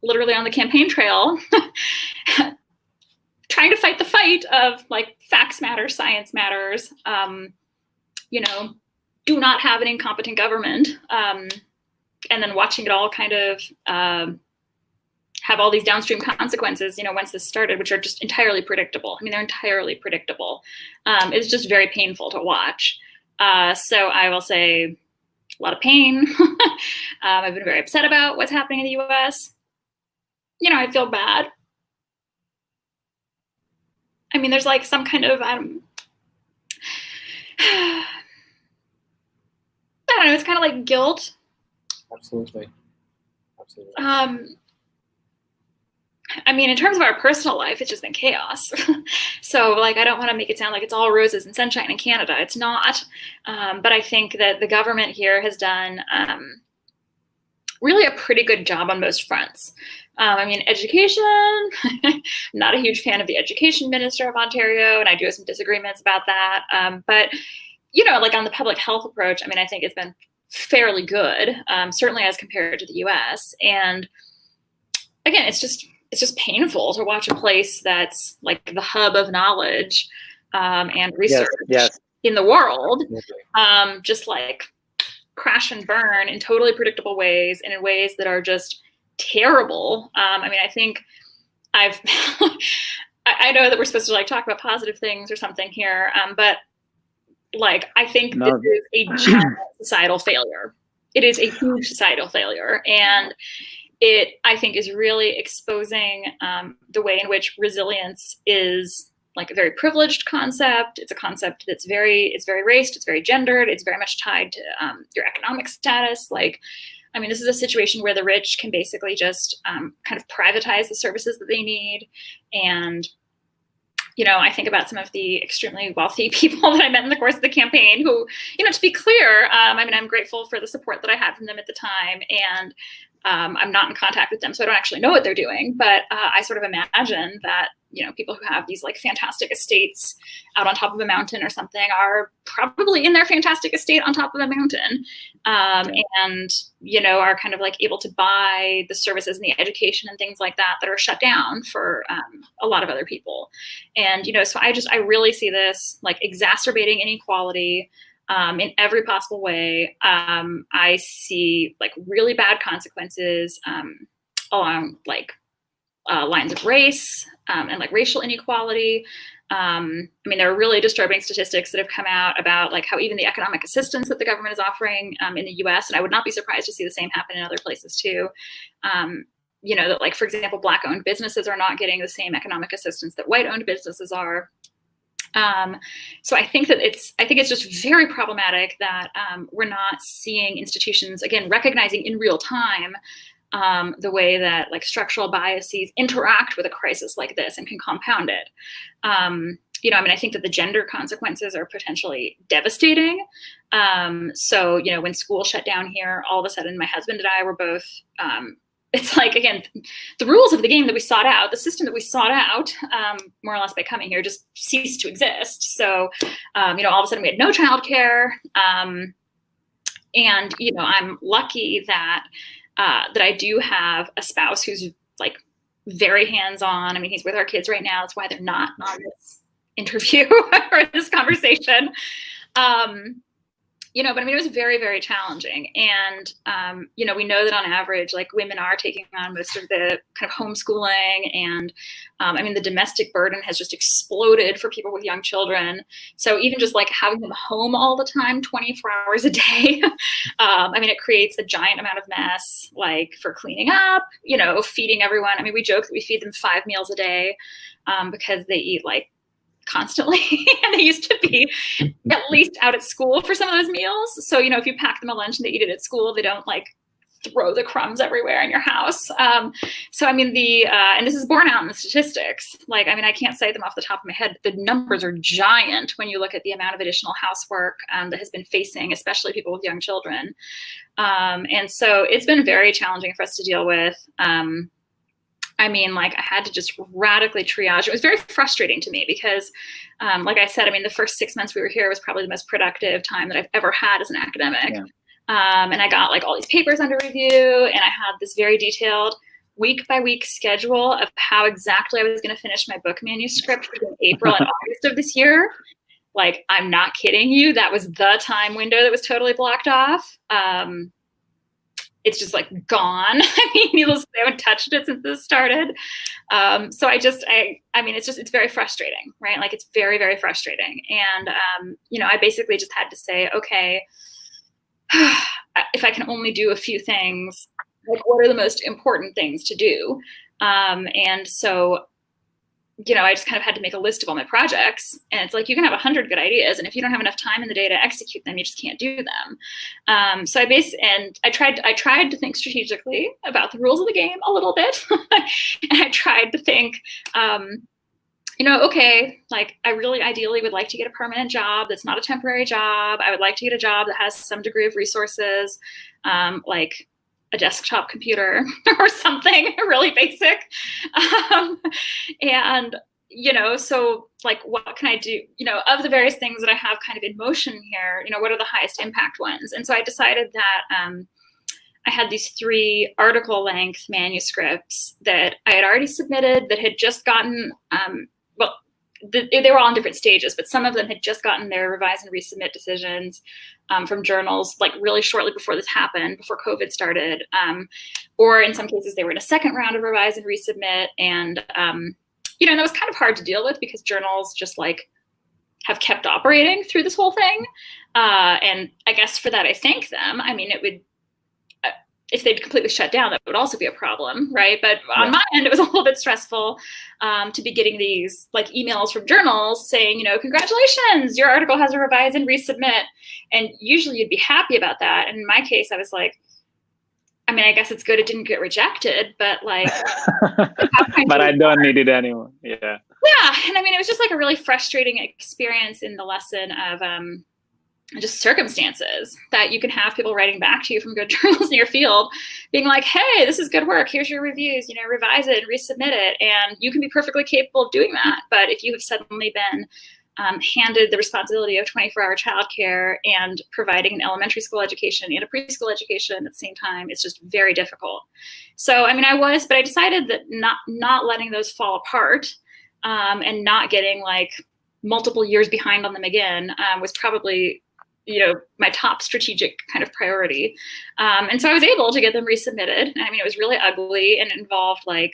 literally on the campaign trail, trying to fight the fight of like facts matter, science matters, do not have an incompetent government, and then watching it all kind of have all these downstream consequences, once this started, which are just entirely predictable. I mean, they're entirely predictable. It's just very painful to watch. So I will say a lot of pain. I've been very upset about what's happening in the US. I feel bad. I mean, there's like some kind of, I don't know, it's kind of like guilt. Absolutely. I mean, in terms of our personal life, it's just been chaos. So like, I don't want to make it sound like it's all roses and sunshine in Canada. It's not. But I think that the government here has done really a pretty good job on most fronts. I mean, education, not a huge fan of the education minister of Ontario, and I do have some disagreements about that. But, like on the public health approach, I mean, I think it's been fairly good, certainly as compared to the US. And again, it's just painful to watch a place that's like the hub of knowledge and research in the world, just like crash and burn in totally predictable ways and in ways that are just terrible. I mean, I think I know that we're supposed to like talk about positive things or something here, but like, I think this is a giant societal failure. It is a huge societal failure. And it, I think, is really exposing the way in which resilience is like a very privileged concept. It's a concept that's it's very raced, it's very gendered, it's very much tied to your economic status. Like, I mean, this is a situation where the rich can basically just kind of privatize the services that they need and, I think about some of the extremely wealthy people that I met in the course of the campaign who, to be clear, I'm grateful for the support that I had from them at the time. And I'm not in contact with them, so I don't actually know what they're doing. But I sort of imagine that, people who have these like fantastic estates out on top of a mountain or something are probably in their fantastic estate on top of a mountain, and, are kind of like able to buy the services and the education and things like that are shut down for a lot of other people. And, so I really see this like exacerbating inequality in every possible way. I see like really bad consequences along like lines of race and like racial inequality. There are really disturbing statistics that have come out about like how even the economic assistance that the government is offering in the US, and I would not be surprised to see the same happen in other places too. That like, for example, Black-owned businesses are not getting the same economic assistance that white-owned businesses are. So I think it's just very problematic that we're not seeing institutions, again, recognizing in real time the way that like structural biases interact with a crisis like this and can compound it. I think that the gender consequences are potentially devastating. So, when school shut down here, all of a sudden my husband and I were both, it's like, again, the rules of the game that we sought out, the system that we sought out, more or less by coming here, just ceased to exist. So, all of a sudden we had no childcare. And, I'm lucky that I do have a spouse who's like very hands-on. He's with our kids right now. That's why they're not on this interview or this conversation. But it was very, very challenging. And, we know that on average, like women are taking on most of the kind of homeschooling and, the domestic burden has just exploded for people with young children. So even just like having them home all the time, 24 hours a day, it creates a giant amount of mess, like for cleaning up, feeding everyone. We joke that we feed them 5 meals a day because they eat like constantly and they used to be at least out at school for some of those meals. So, if you pack them a lunch and they eat it at school, they don't like throw the crumbs everywhere in your house. And this is borne out in the statistics. Like, I can't say them off the top of my head, but the numbers are giant when you look at the amount of additional housework that has been facing, especially people with young children. And so it's been very challenging for us to deal with. I had to just radically triage. It was very frustrating to me because, like I said, the first 6 months we were here was probably the most productive time that I've ever had as an academic. Yeah. And I got like all these papers under review, and I had this very detailed week by week schedule of how exactly I was going to finish my book manuscript between April and August of this year. Like, I'm not kidding you. That was the time window that was totally blocked off. It's just like gone. Needless to say, I haven't touched it since this started. So it's very frustrating, right? Like, it's very, very frustrating. And, I basically just had to say, okay, if I can only do a few things, like what are the most important things to do? And so, I just kind of had to make a list of all my projects, and it's like, you can have 100 good ideas, and if you don't have enough time in the day to execute them, you just can't do them. So I tried to think strategically about the rules of the game a little bit. And I tried to think, okay, like I really ideally would like to get a permanent job that's not a temporary job. I would like to get a job that has some degree of resources, like a desktop computer or something really basic. So like, what can I do, of the various things that I have kind of in motion here, what are the highest impact ones? And so I decided that I had these 3 article length manuscripts that I had already submitted that had just gotten, they were all in different stages, but some of them had just gotten their revise and resubmit decisions from journals, like really shortly before this happened, before COVID started. Or in some cases, they were in a second round of revise and resubmit. And, and that was kind of hard to deal with because journals just like have kept operating through this whole thing. And I guess for that, I thank them. It would, if they'd completely shut down, that would also be a problem, right? But on my end, it was a little bit stressful to be getting these like emails from journals saying, congratulations, your article has a revise and resubmit. And usually you'd be happy about that. And in my case, I was like, I guess it's good it didn't get rejected, but like. But I don't need it anymore. Yeah. Yeah, and I mean, it was just like a really frustrating experience in the lesson of just circumstances that you can have people writing back to you from good journals in your field being like, hey, this is good work, here's your reviews, revise it and resubmit it, and you can be perfectly capable of doing that. But if you have suddenly been handed the responsibility of 24-hour childcare and providing an elementary school education and a preschool education at the same time, it's just very difficult. So I mean, but I decided that not letting those fall apart and not getting like multiple years behind on them again was probably my top strategic kind of priority. And so I was able to get them resubmitted. I mean, it was really ugly and involved like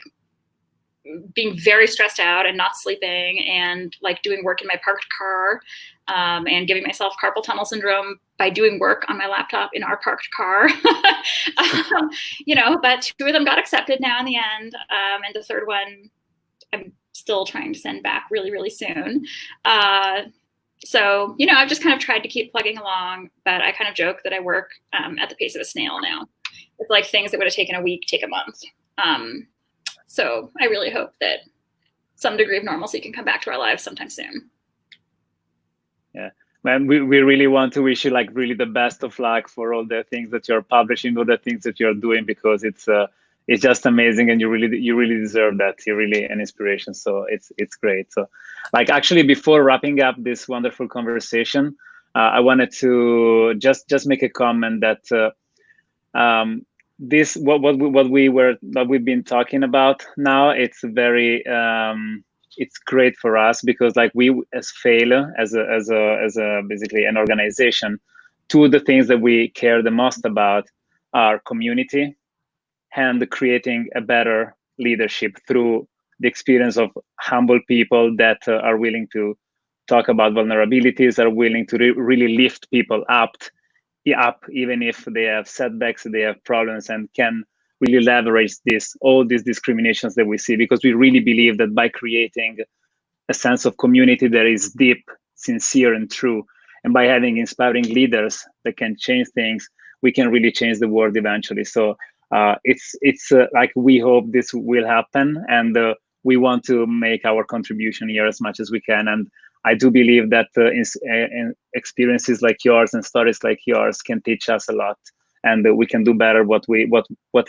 being very stressed out and not sleeping and like doing work in my parked car and giving myself carpal tunnel syndrome by doing work on my laptop in our parked car. But 2 of them got accepted now in the end. And the third one, I'm still trying to send back really, really soon. So, I've just kind of tried to keep plugging along, but I kind of joke that I work at the pace of a snail now. It's like things that would have taken a week take a month. So I really hope that some degree of normalcy can come back to our lives sometime soon. Yeah, man, we really want to wish you like really the best of luck for all the things that you're publishing, all the things that you're doing, because it's just amazing, and you really deserve that. You're really an inspiration. So it's great. So like actually before wrapping up this wonderful conversation, I wanted to just make a comment that this what we've been talking about now, it's very it's great for us, because like we as Fail as a basically an organization, 2 of the things that we care the most about are community and creating a better leadership through the experience of humble people that are willing to talk about vulnerabilities, are willing to really lift people up even if they have setbacks, they have problems, and can really leverage all these discriminations that we see, because we really believe that by creating a sense of community that is deep, sincere, and true, and by having inspiring leaders that can change things, we can really change the world eventually. So it's like we hope this will happen, and we want to make our contribution here as much as we can. And I do believe that in experiences like yours and stories like yours can teach us a lot, and we can do better what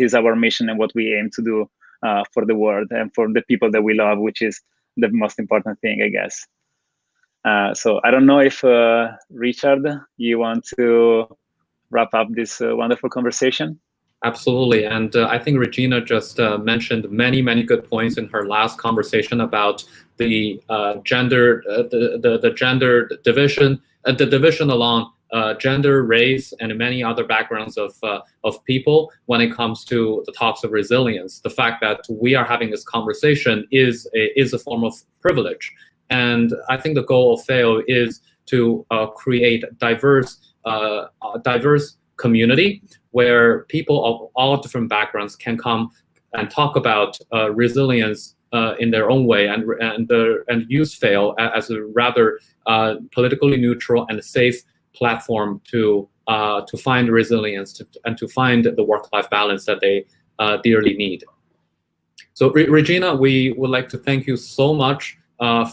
is our mission and what we aim to do for the world and for the people that we love, which is the most important thing, I guess. So I don't know if Richard, you want to wrap up this wonderful conversation? Absolutely, and I think Regina just mentioned many good points in her last conversation about the gender, the gender division, the division along gender, race, and many other backgrounds of people when it comes to the talks of resilience. The fact that we are having this conversation is a form of privilege, and I think the goal of Fail is to create diverse community where people of all different backgrounds can come and talk about resilience in their own way, and use Fail as a rather politically neutral and safe platform to find resilience and to find the work-life balance that they dearly need. So Regina, we would like to thank you so much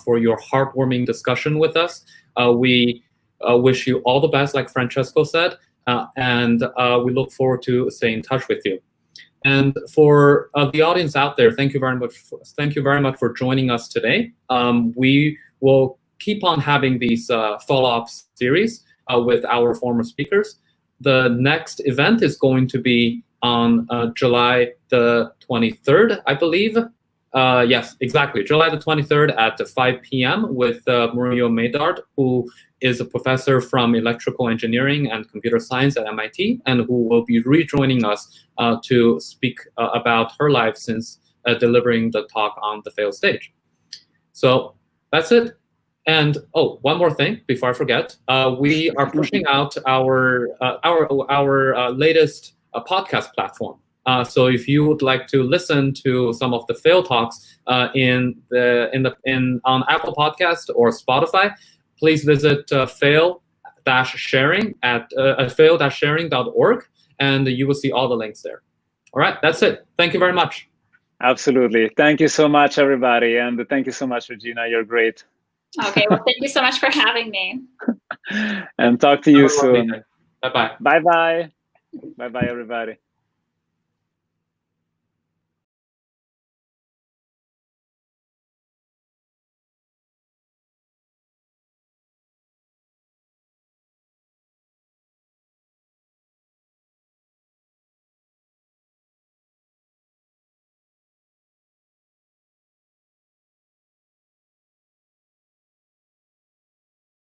for your heartwarming discussion with us. We wish you all the best, like Francesco said. And we look forward to staying in touch with you. And for the audience out there, thank you very much for joining us today. We will keep on having these follow-up series with our former speakers. The next event is going to be on July the 23rd, I believe. Yes, exactly, July the 23rd at 5 p.m. with Muriel Maydard, who is a professor from electrical engineering and computer science at MIT, and who will be rejoining us to speak about her life since delivering the talk on the Fail stage. So that's it. And oh, one more thing before I forget, we are pushing out our latest podcast platform. So if you would like to listen to some of the Fail talks on Apple Podcast or Spotify, please visit fail-sharing at fail-sharing.org, and you will see all the links there. All right, that's it. Thank you very much. Absolutely. Thank you so much, everybody. And thank you so much, Regina. You're great. Okay, well, thank you so much for having me. And talk to you soon. Bye-bye. Bye-bye. Bye-bye, everybody.